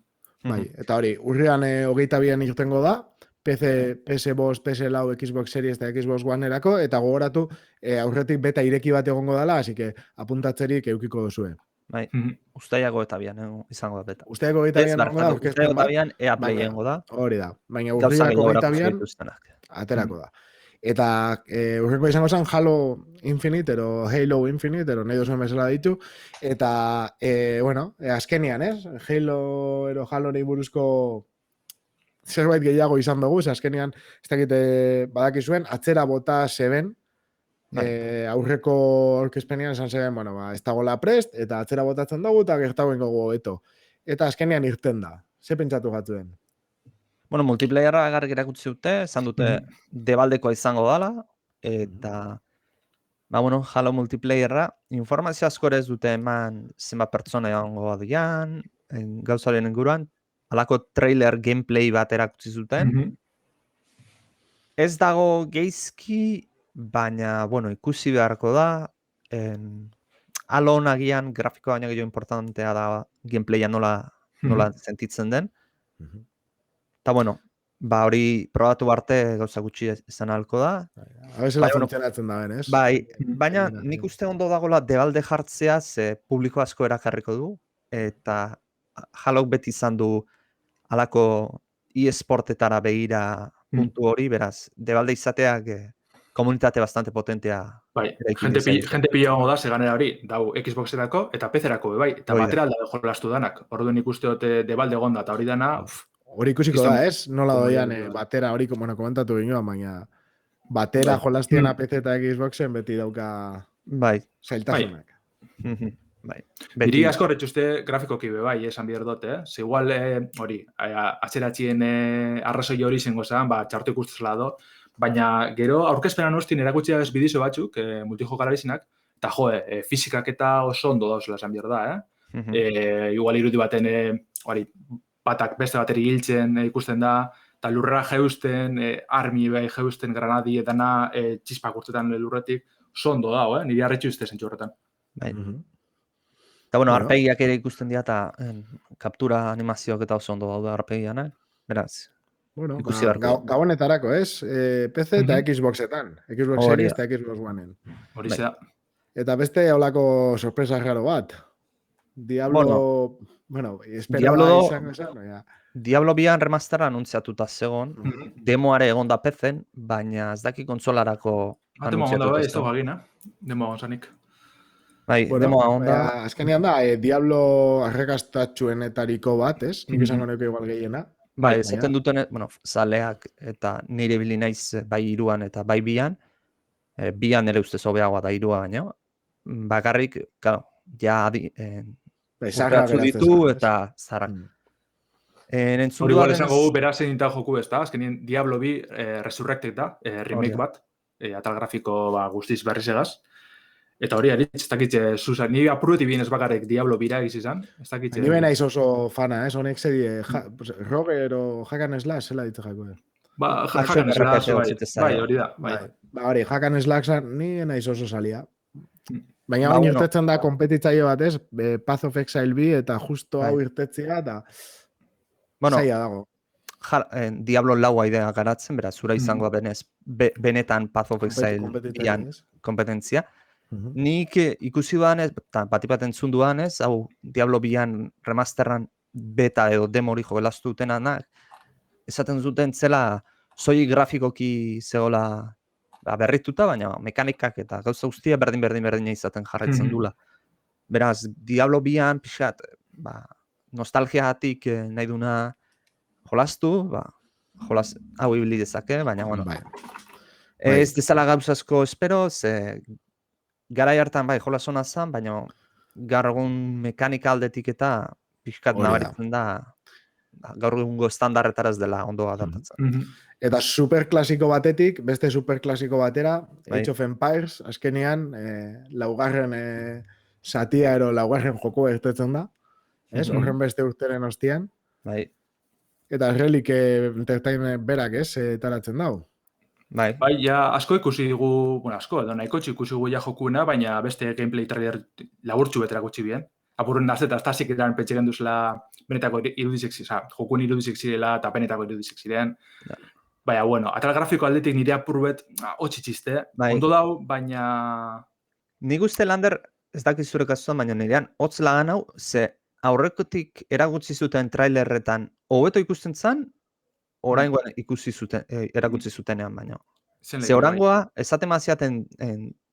Bai, eta hori, urrian 22an irtengo da, PS5, PS4, Xbox Series eta Xbox One erako, eta gogoratu aurretik beta ireki bat egongo dela, así que apuntatzerik eukiko duzue. Bai, Uztailako eta bian izango da beta. Uztailako eta bian egongo da, Uztailako eta bian EA Play egongo da. Hori da, baina urriako eta bian aterako da. Eta urreko izango zen Halo Infinite, ero Halo Infinite, ero nahi duzuen bezala ditu, eta, bueno, azkenian, ez? Halo ero Halo nahi buruzko zerbait gehiago izan dugu, azkenian, ez dakite badakizuen, atzera bota zeben, aurreko aurkezpenean esan zeben, bueno, ez dagoela prest, eta atzera botatzen dugu, eta gertagoen gogo eto. Eta azkenian irten da. Ze pentsatu gatzuen? Bueno, multiplayerra agarrik erakutsi dute, esan dute debaldekoa izango dala, eta Halo multiplayerra, informazio asko ere ez dute eman zenbat pertsona egongo dian, gauzaren inguruan, halako trailer gameplay bat erakutsi zuten. Ez dago geizki, baina, ikusi beharko da. Alon agian grafikoa baina gehiago importantea da gameplaya nola sentitzen den. Eta, hori probatu arte gauza gutxi izan ahalko da. Abezela funtzionatzen da ben, ez? Bai, baina nik uste ondo dagoela debalde jartzea, ze publiko asko erakarriko du, eta Halo beti izan du halako e-sportetara begira puntu hori, beraz, debalde izateak komunitate bastante potentea. Bai, jente pila gongo da, seganera hori, dau Xboxerako eta PC-erako, bai, eta material da jolastu danak. Orduan ikuste dute debalde gonda, eta hori dana... Hori ikusiko da, ez? Nola doian batera hori, komentatu ginoan, baina batera jolastiena PC eta Xboxen beti dauka zailtasunak. Bai. Biri asko horretxuste grafikoki be bai, esan bihar dut, Ze igual hori, atxeratxien arrazoi hori zengo zen, txartu ikustezela do, baina gero aurkezpenan hostin erakutsi da bidizo batzuk, multijokalarizinak, eta fizikak eta oso ondo dauzela esan bihar da, Igual irudi baten, batak beste bateri hiltzen ikusten da, eta lurrera jeusten, armi bai jeusten, granadi, edana, txispak urtetan lurretik, oso ondo da, niri arretxu uste zentzu horretan. Bai. Eta, arpegiak ere ikusten dira, eta kaptura animazioak eta oso ondo daude arpegian, beraz. Gabonetarako, ez? PC eta Xboxetan. Xbox Series eta Xbox One-en. Hori da. Eta beste haulako sorpresa raro bat. Diablo... Diablo 2 remastera anuntziatuta zegon, demoare egon da PC-en, baina ez daki konsolarako anuntziatuta. Ez da bagina, demoa gonzanik. Bai, demoa onda. Azkenean da, Diablo arrekastatxuenetariko bat, ez? Nik esango neko igual gehiena. Bai, esaten duten, zaleak eta nire bili naiz bai 2an eta bai 2an, 2an ere ustez hobeagoa da 2a baino, bakarrik, ja urteatzu ditu eta zarak. Hori igual esango gu berazen dintan joku ez da, azkenien Diablo 2 Resurrected da, remake bat, atal grafiko guztiz berriz egaz. Eta hori, ez dakitze, Susan, ni apurreti bien ez bakarrik Diablo 2 egiz izan. Ni ben aiz oso fana, honek zedi, Roger o Hack and Slash, zela ditze jako. Hack and Slash, bai, hori da. Hori, Hack and Slash, ni naiz oso salia. Baina hori irtetzen da kompetitzaile bat, ez? Path of Exile 2 eta justo hau irtetzea, eta zaila dago. Diablo laua idea garatzen, beraz, zura izango benetan Path of Exile 2 kompetentzia. Nik ikusi duanez, eta bat entzun duanez, hau Diablo 2 remasterran beta edo demo hori jogelastu dutenanak, esaten zuten zela soilik grafikoki zegoela berrituta, baina mekanikak eta gauza guztia berdin izaten jarraitzen dula. Beraz, Diablo 2 pixat, nostalgiatik nahi duna jolastu, hau ibili dezake, baina, ez dezala gauzazko espero, ze garai hartan jolas ona zen, baina gaur egun mekanika aldetik eta pixkat nabaritzen da gaur egungo estandarretara ez dela ondo adaptatzen. Eta superklasiko batetik, beste superklasiko batera, Age of Empires, azkenean, laugarren satia ero laugarren joko ertetzen da, ez? Horren beste urteren ostian. Eta Relic Entertainment berak, ez? Taratzen dau. Bai, ja, asko ikusi dugu, asko, edo nahiko ikusi dugu ja jokuena, baina beste gameplay trailer laburtxu betera gutxi bien. Apurren nazeta, estasik edan petxegen duzela benetako irudizik ziren, jokuen irudizik zirela eta benetako irudizik ziren. Baina, atal grafiko aldetik nire apurbet hotxitxiste. Ondo dau, baina... Nik uste Lander, ez dakizurek azuan, baina nirean, hotz lagan hau, ze aurrekotik eragutzi zuten trailerretan hobeto ikusten zan, oraingoan ikusi zuten, erakutsi zutenean baina. Ze oraingoa, esaten maziaten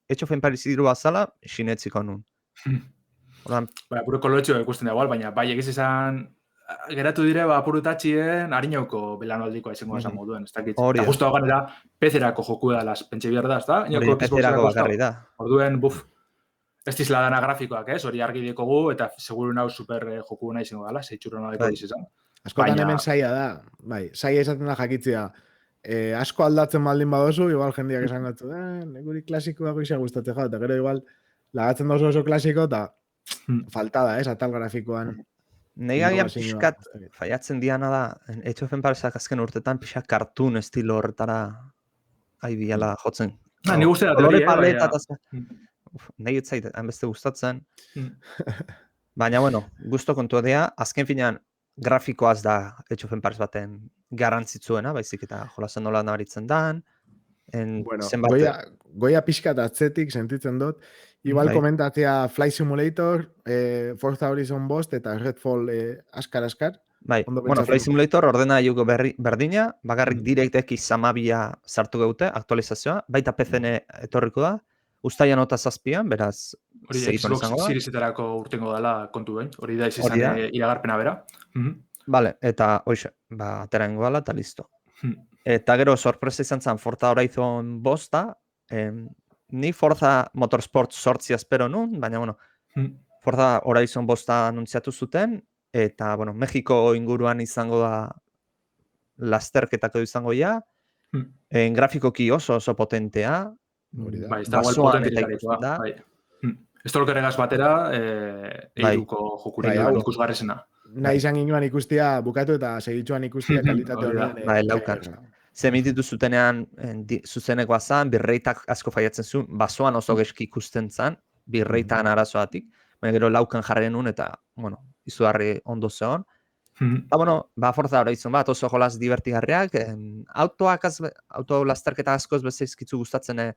Age of Empires 3 azala, sinetziko nun. Puro kolotxo ikusten da igual, baina bai egiz izan geratu dire apurutatxien harinauko belanaldikoa izango esan moduen, ez dakit. Eta justu hau ganera, PC-erako joku edalaz, pentsa bihar da, ez da? PC-erako bakarri da. Orduen, ez dizela dana grafikoak, ez? Hori argi dekogu, eta seguru nau super joku nahi izango dala, zeitxurro nahi izan. Askotan hemen saia da, bai, saia izaten da jakitzea, asko aldatzen baldin badozu, igual jendeak esan gatzu, neguri klasikoa goizia gustatzen eta gero igual lagatzen dozu oso klasiko, eta falta da, atal grafikoan. Nei agian pixkat faiatzen diana da, Age of Empiresak azken urtetan pixkat cartoon estilo horretara biala jotzen. Ni guztia da kolore teoria, paleta nahi ez zait, hainbeste gustatzen. Baina, bueno, gusto kontua dea, azken finean grafikoaz da Age of Empires baten garrantzitsuena, baizik eta jolasen nola nabaritzen dan. Bueno, goia pixkat atzetik sentitzen dut. Igual komentatzea Flight Simulator, Forza Horizon Bost eta Redfall askar. Bai, bueno, Flight Simulator ordena jugo berdina, bakarrik DirectX 12 sartu gaute, aktualizazioa, baita PCN etorriko da, Uztaian 7an, beraz, hori Xbox Seriesetarako urtengo dela kontu behin, hori da izan iragarpena bera. Vale, eta hoxe, aterango dela eta listo. Eta gero sorpresa izan zen Forza Horizon Bosta, ni Forza Motorsport 8 espero nun, baina, bueno, Forza Horizon Bosta anuntziatu zuten, eta, bueno, Mexiko inguruan izango da lasterketako izango ja, grafikoki oso potentea, bai, ez da igual potentetarikoa, bai. Stalkerregaz batera, eiruko jokurik ikusgarrizena. Nahi izan ginoan ikustia bukatu eta segitzuan ikustia kalitate horrean. Bai, laukan. Zemititu zutenean zuzenekoa zan, birreitak asko faiatzen zuen, basoan oso geski ikusten zan, birreitan arazoatik, baina gero laukan jarren nun eta, bueno, izugarri ondo zeon. Eta, bueno, Forza Horizon bat oso jolaz divertigarriak, auto lasterketa askoz bezaizkitzu gustatzen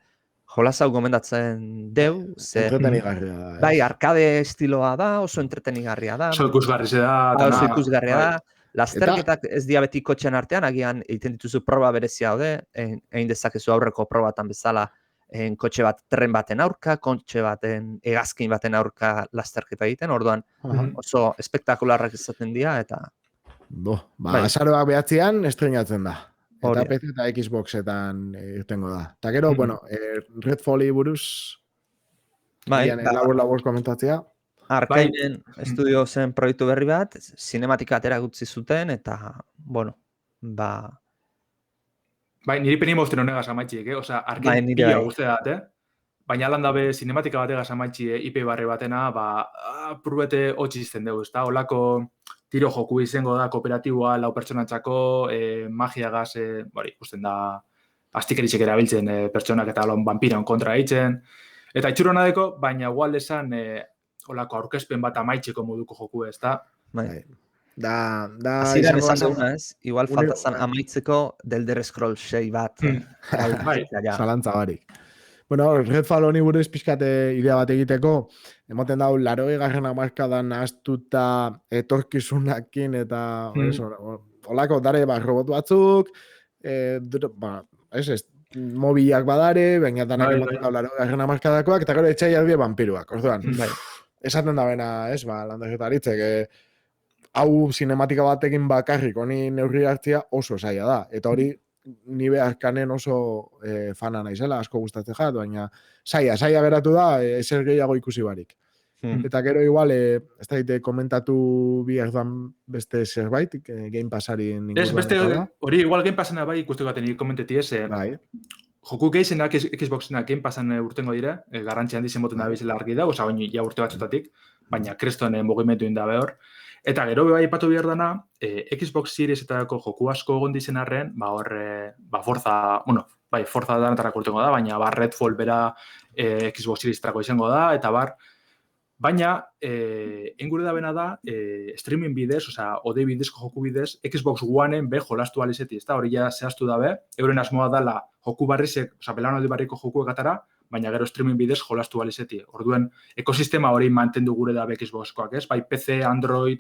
jolas hau gomendatzen deu. Entretenigarria da. Bai, arkade estiloa da, oso entretenigarria da. Oso ikusgarria da. Lasterketak ez diabetik kotxean artean, agian egiten dituzu proba berezia haude, egin dezakezu aurreko probatan bezala kotxe bat tren baten aurka, kotxe baten hegazkin baten aurka lasterketa egiten, orduan oso espektakularrak izaten dira, eta... Azaroak 9an estrenatzen da. Eta PC eta Xboxetan irtengo da. Eta gero, bueno, Redfalli buruz, labur komentatzea. Arkainen estudio zen proiektu berri bat, sinematika atera gutzi zuten, eta, bueno, Bai, niri peni mozten honegaz amaitxiek, Osa, Arkain pila guztia dat, Baina alan dabe sinematika bategaz amaitxi IP barri batena, purbete hotxizten dugu, ezta? Olako tiro joku izango da kooperatiboa, lau pertsonantzako, magiagaz, ikusten da, astikeritxek erabiltzen pertsonak eta vampiron kontra eitzen. Eta itxurona deko, baina igual esan olako aurkezpen bat amaitxeko moduko joku, ezta? Bai. Aziran esan duguna, ez? Igual faltazan amaitzeko del Elder Scrolls 6 bat. Zalantza barik. Bueno, Redfall honi buruz pixkate idea bat egiteko, emoten dau, 80. hamarkadan ahaztuta etorkizunakin eta olako dare robot batzuk, mobilak badare, baina danak emoten dau 80. hamarkadakoak, eta gero etxai ardie vampiruak, orduan. Esaten da bena, landaketaritzek, hau sinematika batekin bakarrik, honi neurri hartzia oso zaila da, eta hori ni beharkanen oso fana naizela, asko gustatzen jat, baina saia geratu da, ezer gehiago ikusi barik. Eta gero igual, ez da komentatu behar duan beste zerbait, Game Passari inguruan. Ez, beste hori igual Game Passena bai ikusteko baten komenteti ez, joku gehienak Xboxenak Game Passan urtengo dire, garrantzi handi zenboten da bizela argi da, oza, ja urte batzutatik, baina kreston mugimendu indabe hor. Eta gero bai ipatu behar dana, Xbox Seriesetako joku asko egon dizen arren, Forza danatarako urtengo da, baina Redfall bera Xbox Seriesetako izango da, eta baina, engure da bena da, streaming bidez, oza, ode bidezko joku bidez, Xbox Oneen be jolastu alizeti, ez da, hori ja zehaztu dabe, euren asmoa dala joku barrizek, oza, belanaldi barriko joku ekatara, baina gero streaming bidez jolastu alizeti. Orduen, ekosistema hori mantendu gure da Xboxkoak, ez? Bai, PC, Android,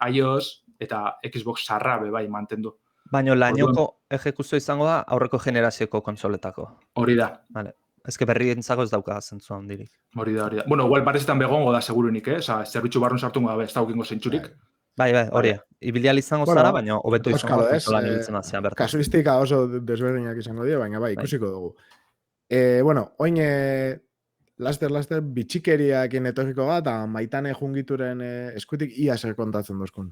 iOS, eta Xbox sarra bai mantendu. Baina lainoko ejekuzio izango da aurreko generazioko konsoletako. Hori da. Vale. Ez que berri entzako ez dauka zentzua handirik. Hori da. Bueno, igual parezetan begongo da segurunik, Osa, zerbitzu barrun sartungo gabe, ez daukingo zentzurik. Bai, hori. Ibilial izango zara, baina hobeto izango konsola nibiltzen azian bertan. Kasuistika oso desberdinak izango dira, baina bai, ikusiko dugu. Bueno, oin laster bitxikeriakin etorriko bat, eta Maitane jungituren eskutik ia zer kontatzen dozkun.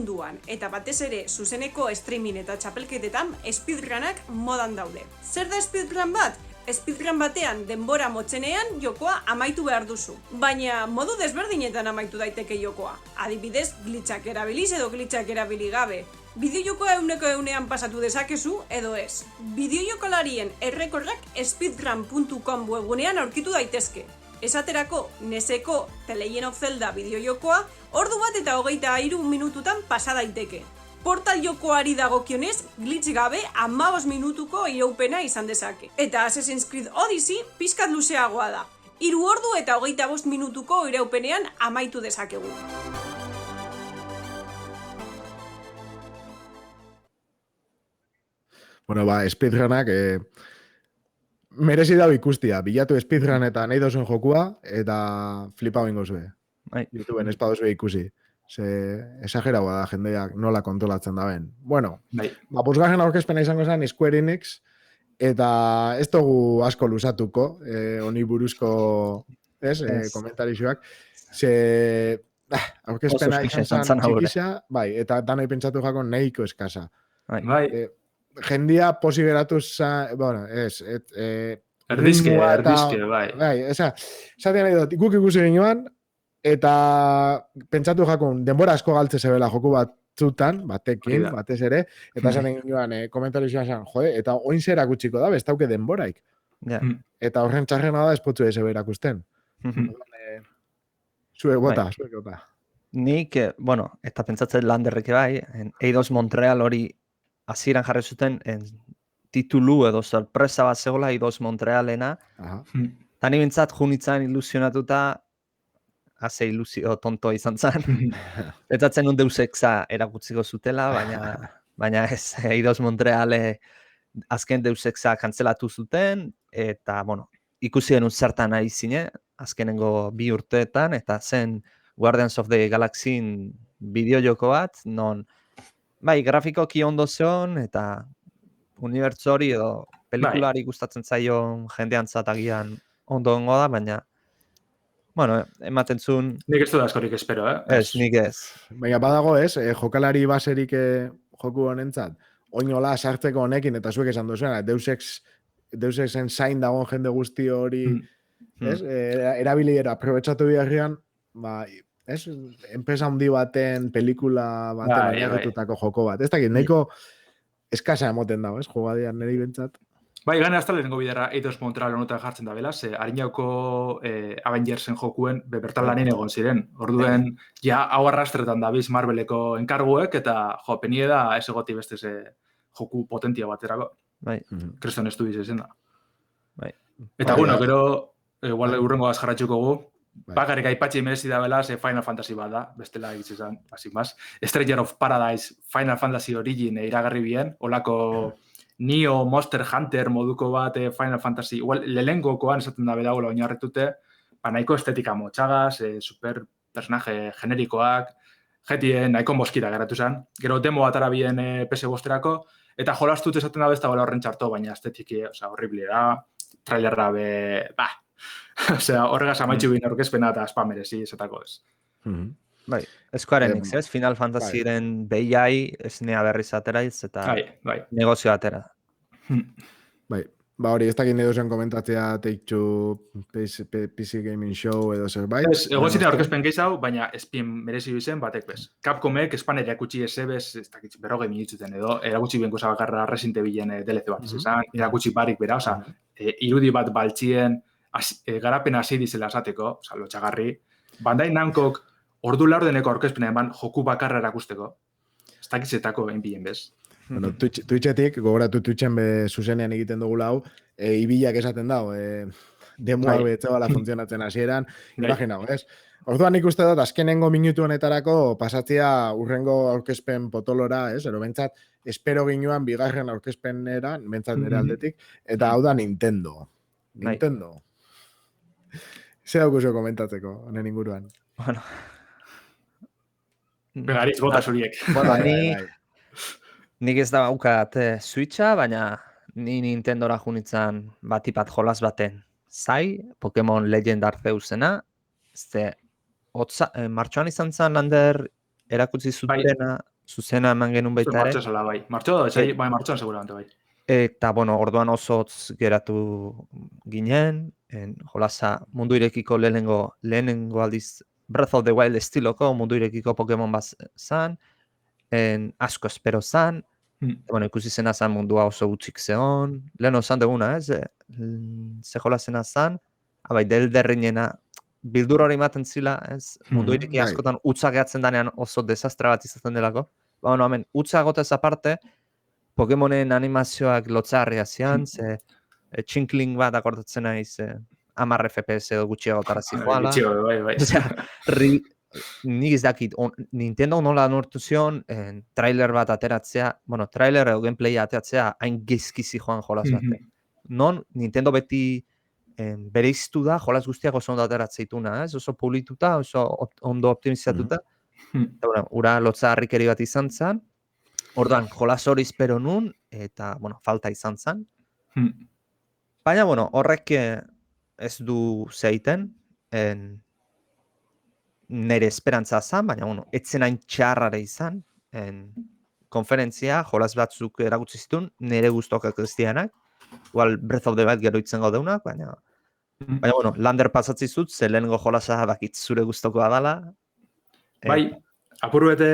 munduan, eta batez ere zuzeneko streaming eta txapelketetan speedrunak modan daude. Zer da speedrun bat? Speedrun batean denbora motzenean jokoa amaitu behar duzu. Baina modu desberdinetan amaitu daiteke jokoa. Adibidez, glitchak erabiliz edo glitchak erabili gabe. Bideojokoa 100% pasatu dezakezu edo ez. Bideojokolarien errekorrak speedrun.com webgunean aurkitu daitezke. Esaterako, Neseko The Legend of Zelda bideojokoa ordu bat eta 23 minututan pasa daiteke. Portal jokoari dagokionez, glitch gabe 15 minutuko iraupena izan dezake. Eta Assassin's Creed Odyssey pizkat luzeagoa da. 3 ordu eta 25 minutuko iraupenean amaitu dezakegu. Bueno, speedrunak merezi dau ikustia. Bilatu speedrun eta nahi dozuen jokua, eta flipa bingo zue. YouTubeen ez padozue ikusi. Ze esageragoa da jendeak nola kontrolatzen da ben. Bueno, posgarren aurkezpena izango zen Square Enix, eta ez dugu asko luzatuko, honi buruzko komentarixoak. Ze aurkezpena izan zen txikisa, eta danoi pentsatu jako nahiko eskasa. Jendia posi geratu bueno, erdizke, bai. Zaten nahi dut, guk ikusi ginoan, eta pentsatu jakun, denbora asko galtze zebela joku batzutan, batekin, batez ere, eta zaten ginoan, komentario izan, jode, eta oin zera gutxiko da, bestauke denboraik. Eta horren txarrena da, espotzu eze berakusten. Zuek bota. Nik, bueno, eta pentsatzen landerreke bai, Eidos Montreal hori hasieran jarri zuten titulu edo sorpresa bat zegoela Eidos Montrealena. Eta ni bintzat junitzen ilusionatuta, haze ilusio tonto izan zen. Pentsatzen un Deus Exa erakutziko zutela, baina ez, Eidos Montreale azken Deus Exa kantzelatu zuten, eta, bueno, ikusi denun zertan nahi zine, azkenengo 2 urteetan, eta zen Guardians of the Galaxy bideojoko bat, non grafikoki ondo zeon, eta unibertso hori edo pelikulari gustatzen zaion jendeantzat agian ondo ongo da, baina bueno, ematen zuen... Nik ez dut askorik espero, Ez, nik ez. Baina badago ez, jokalari baserik joku honentzat, oinola sartzeko honekin, eta zuek esan duzuena, Deus Exen zain dagoen jende guzti hori, erabiliera, aprobetsatu biharrian, ez, enpresa handi baten, pelikula baten oinarritutako joko bat. Ez dakit, nahiko eskasa emoten dago, ez, jogadian niri bentsat. Gane hasta lehenengo bidera Eidos Montreal honetan jartzen da bela, ze harinauko Avengersen jokuen bertan lanin egon ziren. Orduen, ja, hau arrastretan dabiz Marveleko enkarguek, eta penie da ez egoti beste joku potentia baterako. Kriston estudiz ezen da. Eta, bueno, gero, igual urrengo jarratxuko gu, bakarrik aipatxe merezi da bela, ze Final Fantasy bat da, bestela egitzen, hasi maz. Stranger of Paradise, Final Fantasy Origin iragarri bien, olako Neo Monster Hunter moduko bat Final Fantasy, igual lehengokoan esaten da bedagoela oinarretute, nahiko estetika motxagaz, super personaje generikoak, jetien nahiko moskita geratu zen. Gero demo bat arabien PS5-erako, eta jolastut esaten da bestagoela horren txarto, baina estetiki, horrible da, trailerra horregaz amaitxu bin aurkezpena eta spamerezi esatako ez. Square Enix, ez? Final Fantasyren behiai esnea berriz atera iz, eta negozio atera. Hori, ez dakit neduzen komentatzea Take-Two PC Gaming Show edo zerbait. Egon ziren aurkezpen gehiago, baina espien merezi bizen batek bez. Capcomek Espaner erakutsi esebez, ez dakit, 40 minutzuten edo, erakutsi bienko zabakarra Resident Evilen DLC bat izan, erakutsi barik bera, irudi bat baltxien, garapena hasi dizela esateko, lotxagarri. Bandai Namcok ordu laurdeneko aurkezpena eman joku bakarra erakusteko. Ez dakitzetako enbien bez. Bueno, Twitchetik, gogoratu Twitchen zuzenean egiten dugu lau, ibilak esaten dago, demoa betzebala funtzionatzen hasieran, imaginau, ez? Orduan ikuste dut, azkenengo minutu honetarako pasatzea urrengo aurkezpen potolora, ez? Ero bentsat, espero ginuan bigarren aurkezpenera, bentsat nire aldetik, eta hau da Nintendo. Nintendo. Zer daukuzio komentatzeko, honen inguruan? Bueno. Begaritz bota zuriek. Bueno, nik ez da baukat Switcha, baina ni Nintendora junitzen batipat jolas baten. Zai, Pokemon Legend Arceusena, martxoan izan zen lander erakutsi zutena. zuzena eman genuen baita ere. Martxo zela, bai. Martxo, bai, martxoan seguramente, bai. Eta, bueno, orduan oso hotz geratu ginen, jolasa mundu irekiko lehenengo aldiz Breath of the Wild estiloko mundu irekiko Pokemon bat zan, asko espero zan, bueno, ikusi zena zan mundua oso gutxik zeon, lehen zan duguna, ez? Ze jolasena zan, bai, delderrinena, bildur hori ematen zila, ez? Mundu ireki askotan utza gehatzen danean oso desastra bat izaten delako. Ba, bueno, hemen, utza gotez aparte, Pokemonen animazioak lotzarria zian, ze txinkling bat akordatzen naiz 10 FPS edo gutxiagotara zijoala. Gutxiago, bai. Osea, nik ez dakit, Nintendo nola nortu zion, trailer bat ateratzea, bueno, trailer edo gameplaya ateratzea hain gezki zijoan jolas bate. Non, Nintendo beti bereiztu da, jolas guztiak oso ondo ateratzea ituna, ez? Oso pulituta, oso ondo optimizatuta. Eta, bueno, ura lotza harrikeri bat izan zen. Orduan, jolas hori espero nun, eta, bueno, falta izan zen. Baina, bueno, horrek ez du zeiten, nire esperantza zen, baina, bueno, etzen hain txarrare izan, konferentzia, jolas batzuk erakutsi zituen, nire guztokak ez dianak, igual Breath of the Wild gero itzen gaudeunak, baina, bueno, lander pasatzi zut, ze lehenengo jolasa bakit zure guztokoa dala. Bai, apuru bete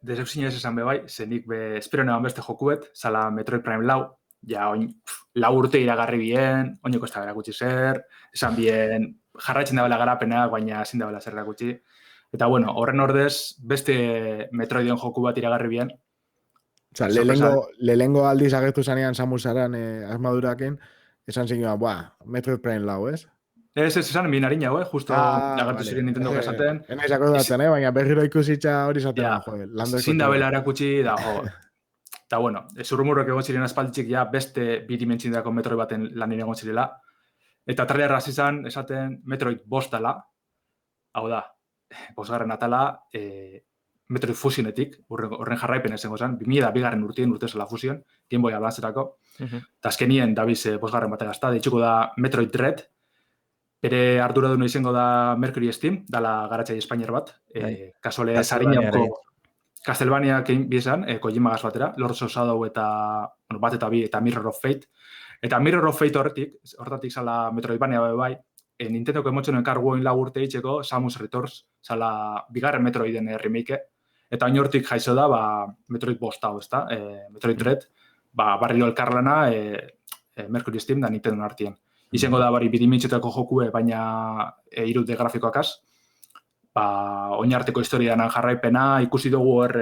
deseuzina ez esan bai, zenik espero neban beste jokuet, zala Metroid Prime lau, ja oin 4 urte iragarri bien, oineko ez da berakutsi zer, esan bien jarraitzen da bela garapenak, baina ezin da bela zer erakutsi. Eta bueno, horren ordez, beste Metroiden joku bat iragarri bien. Osa, lehengo aldiz agertu zanean Samus Aran armaduraken, esan zinua, Metroid Prime lau, ez? Ez esan bien harina, justo agertu ziren Nintendo esaten. Enaiz akordatzen, baina berriro ikusitza hori zaten, zin da bela erakutsi, da, eta bueno, zurrumurrok egon ziren aspalditxik ja beste bidimentsindako Metroid baten lanin egon zirela. Eta trailerra izan esaten Metroid bostala, hau da, bosgarren atala, Metroid Fusionetik, horren jarraipen esango zen, 2002 urtien urte zela Fusion, Game Boy Advancetako, eta azkenien dabiz bosgarren batera ezta, deitzuko da Metroid Dread, bere arduraduna izango da Mercury Steam, dala garatzaile espainiar bat, kasuale Sariñako Castlevania kein bizan, Kojima gaz batera, Lords of Shadow eta, bueno, bat eta bi, eta Mirror of Fate. Eta Mirror of Fate hortatik zala Metroidvania bai, Nintendoko emotxoen enkarguoin 4 urte itxeko Samus Returns, zala bigarren Metroiden remake, eta oin hortik jaizo da, Metroid bost hau, ezta? Metroid Dread, barrilo elkarlana Mercury Steam da Nintendo artien. Izango da bari bidimentxetako jokue, baina 3D grafikoakaz. Oin arteko historianan jarraipena, ikusi dugu hor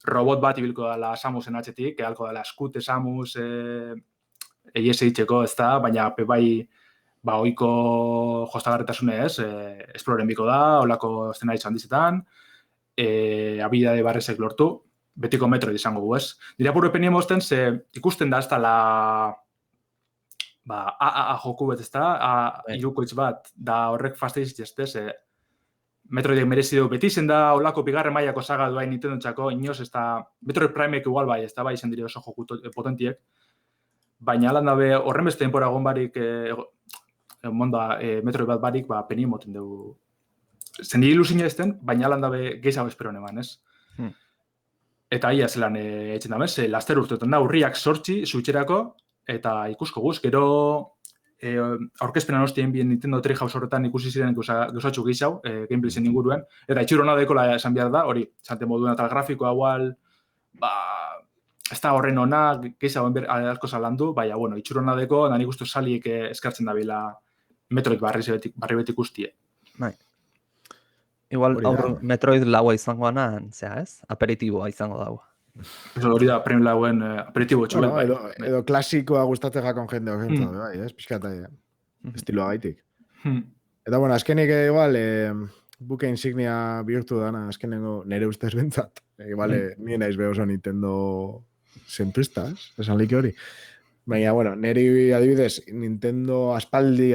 robot bat ibilko dela Samusen atxetik, ehalko dela eskute Samus eiese itxeko, ez da, baina bai oiko jostagarretasune ez, esploren biko da, holako estena izan dizetan, habilidade barrezek lortu, betiko Metroid izango gu, ez. Dira puru epenien mosten, ze ikusten da ez da AAA joku bet ez da, irukoitz bat, da horrek fasteiz jestez, Metroidek merezi du, beti zen da holako bigarren mailako saga duain Nintendo txako, inoz ez da, Metroid Primeek igual bai, ez da bai izan dire oso joku potentiek, baina alan dabe horren beste denpora egon barik, Metroid bat barik, penien moten dugu. Zen ilusina ezten, baina alan dabe gehiago esperon eman, ez? Eta ia zelan etxen da, laster urtetan da, urriak 8 suitxerako, eta ikusko guz, gero aurkezpenan hostien bien Nintendo Treehouse horretan ikusi ziren gauzatxu gehiago, gameplay zen inguruen, eta itxurona dekola esan behar da, hori, zante moduen eta grafikoa igual, ez da horren ona, gehiago asko zalandu, baina, bueno, itxurona deko, da nik uste saliek eskartzen da bila Metroid barri betik guztie. Bai. Igual, Metroid laua izango anan, zera ez? Aperitiboa izango daua. Hori da, Prime lauen aperitibo txuel. Edo klasikoa gustatzea kon jende horrentza, bai, ez? Piskata estiloa gaitik. Eta, bueno, azkenik igual, buke insignia bihurtu dana, azkenengo nire ustez bentzat. Igual, nien naiz behoso Nintendo zentristaz, esan like hori. Baina, bueno, niri adibidez, Nintendo aspaldi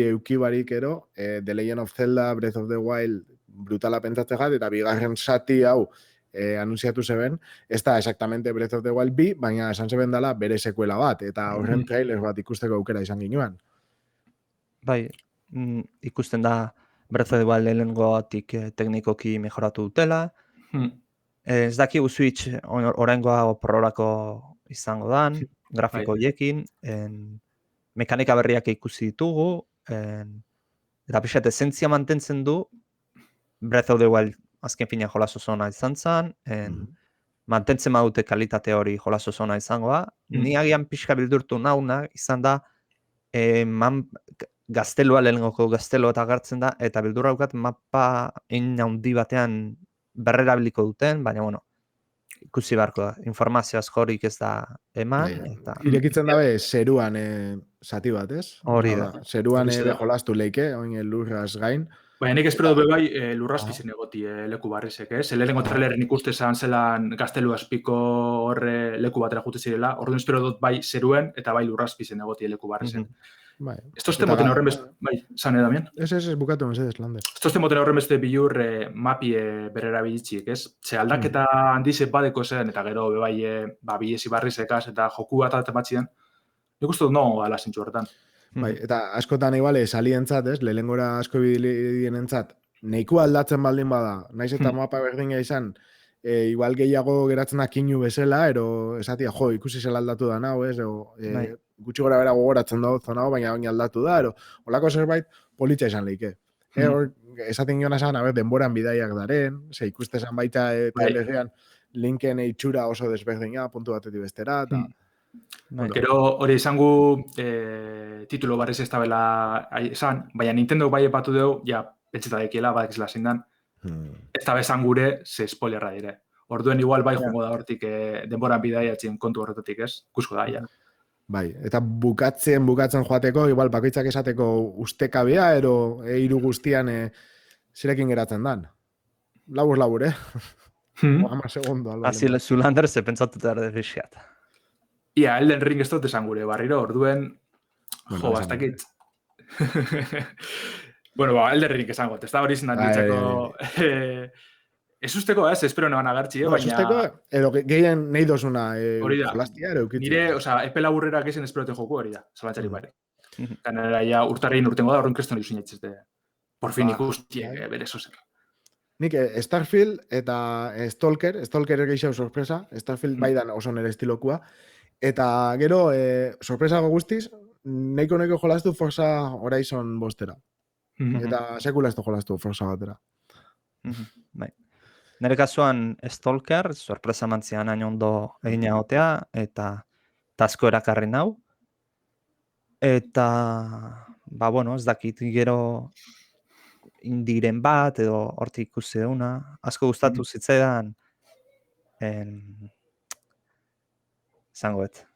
eukibarik ero, The Legend of Zelda, Breath of the Wild, brutala pentsatzegat, eta bigarren sati hau, anunciatu zeben, ez da exactamente Breath of the Wild 2, baina esan zeben dela bere sekuela bat, eta horren trailer bat ikusteko aukera izan ginoan. Bai, ikusten da Breath of the Wild lehenengoatik teknikoki mejoratu dutela, Ez dakigu Switch oraingoa prorako izango dan, grafiko horiekin, mekanika berriak ikusi ditugu, eta pixat esentzia mantentzen du, Breath of the Wild azken fina jolas oso ona izan zen, mantentzen badute kalitate hori jolas oso ona izangoa, ni agian pixka bildurtu nauna izan da, gaztelua lehenengoko gaztelua eta agertzen da, eta bildurra daukat mapa handi batean berrerabiliko duten, baina bueno, ikusi beharko da. Informazio askorik ez da eman. Eta... Irekitzen dabe, zeruan zati bat, ez? Hori da. Zeruan jolastu leike, oin lurraz gain. Baina nik espero du bai lurrazpizen egoti leku barrizek, ez? Lehenengo trailerin ikuste zelan gaztelu azpiko horre leku batera jute zirela, orduan espero dut bai zeruen eta bai lurrazpizen egoti leku barrizen. Bai. Esto este moten horren beste, bai, zane Damien? Ez, bukatu mesedez, Lander. Esto este moten horren beste bilur mapi berrera bilitzik, ez? Ze aldaketa handize badeko zen, eta gero bai bilezi barrizekaz eta joku bat batzien, nik uste dut no ala zintxu horretan. Bai, eta askotan igual salientzat, ez? Lehengora asko bidienentzat, nahiko aldatzen baldin bada, naiz eta mapa berdina izan, igual gehiago geratzen akinu bezala, ero esatia, jo, ikusi zela aldatu da nau, ez? Gutxi gora bera gogoratzen dago zonau, baina aldatu da, ero holako zerbait politxa izan leike. Esaten giona esan, denboran bidaiak daren, ze ikuste esan baita trailerean linken itxura oso desberdina, puntu batetik bestera, eta... Gero hori izangu titulo barriz ez da bela esan, baina Nintendo bai epatu dugu, ja, pentseta dekiela, badak izela zein dan, ez da bezan gure, ze spoilerra dire. Orduen igual bai jongo da hortik denboran bidaiatzen kontu horretatik, ez? Kusko da, ja. Bai, eta bukatzen joateko, igual bakoitzak esateko ustekabea, ero hiru guztian zirekin geratzen dan. Labur, Ama segundo. Asi, Zulander ze pentsatuta erde fixiat. Ia, Elden Ring ez dut esan gure barriro, orduen, jo, bastakit. Bueno, Elden Ring esan got, ez da hori zindan ditzako... Ez usteko, espero neban agertzi, baina... Ez usteko, edo gehien nahi dozuna jolastia, ero ukitzen. Nire, epe laburrera gezen esperoten joku hori da, zalantzari bare. Ganera, ja, urtarrein urtengo da, horren kriston izun jaitzez de... Por fin ikustiek, bere zozen. Nik Starfield eta Stalker egeixau sorpresa, Starfield baidan oso nire estilokua, eta gero, sorpresago guztiz, neiko jolastu Forza Horizon bostera. Eta sekula ez du jolastu Forza batera. Bai. Nire kasuan Stalker, sorpresa mantzian hain ondo egin agotea, eta asko erakarri nau. Eta, bueno, ez dakit gero indiren bat, edo hortik ikusi deuna. Asko gustatu zitzaidan, zangoet.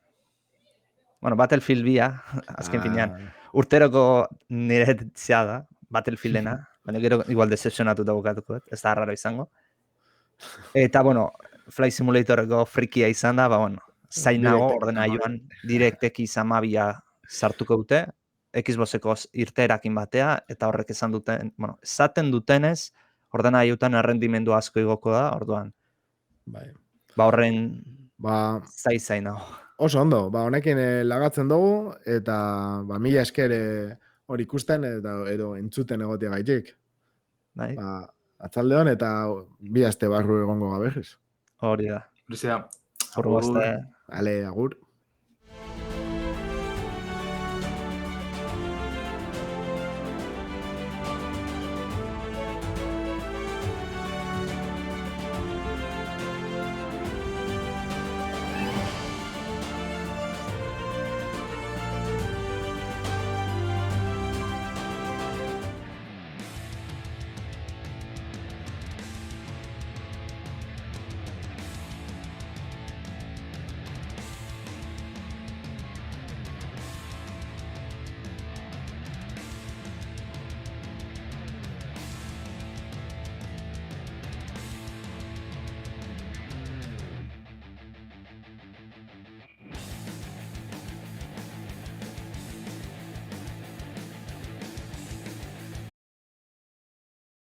Bueno, Battlefield bia, azken finean, urteroko nire zea da, Battlefieldena, baina gero igual decepcionatuta bukatuko, ez da raro izango. Eta, bueno, Flight Simulatoreko frikia izan da, bueno, zainago ordenailuan direkteki zamabia sartuko dute, Xboxeko irterakin batea, eta horrek esan duten, bueno, esaten dutenez, ordenailutan errendimendu asko igoko da, orduan. Horren zainago. Oso ondo, honekin lagatzen dugu, eta mila esker hori ikusten, edo entzuten egotia gaitik. Atzalde hon, eta bi aste barru egongo gabejiz. Hori da. Hori da. Agur. Ale, agur.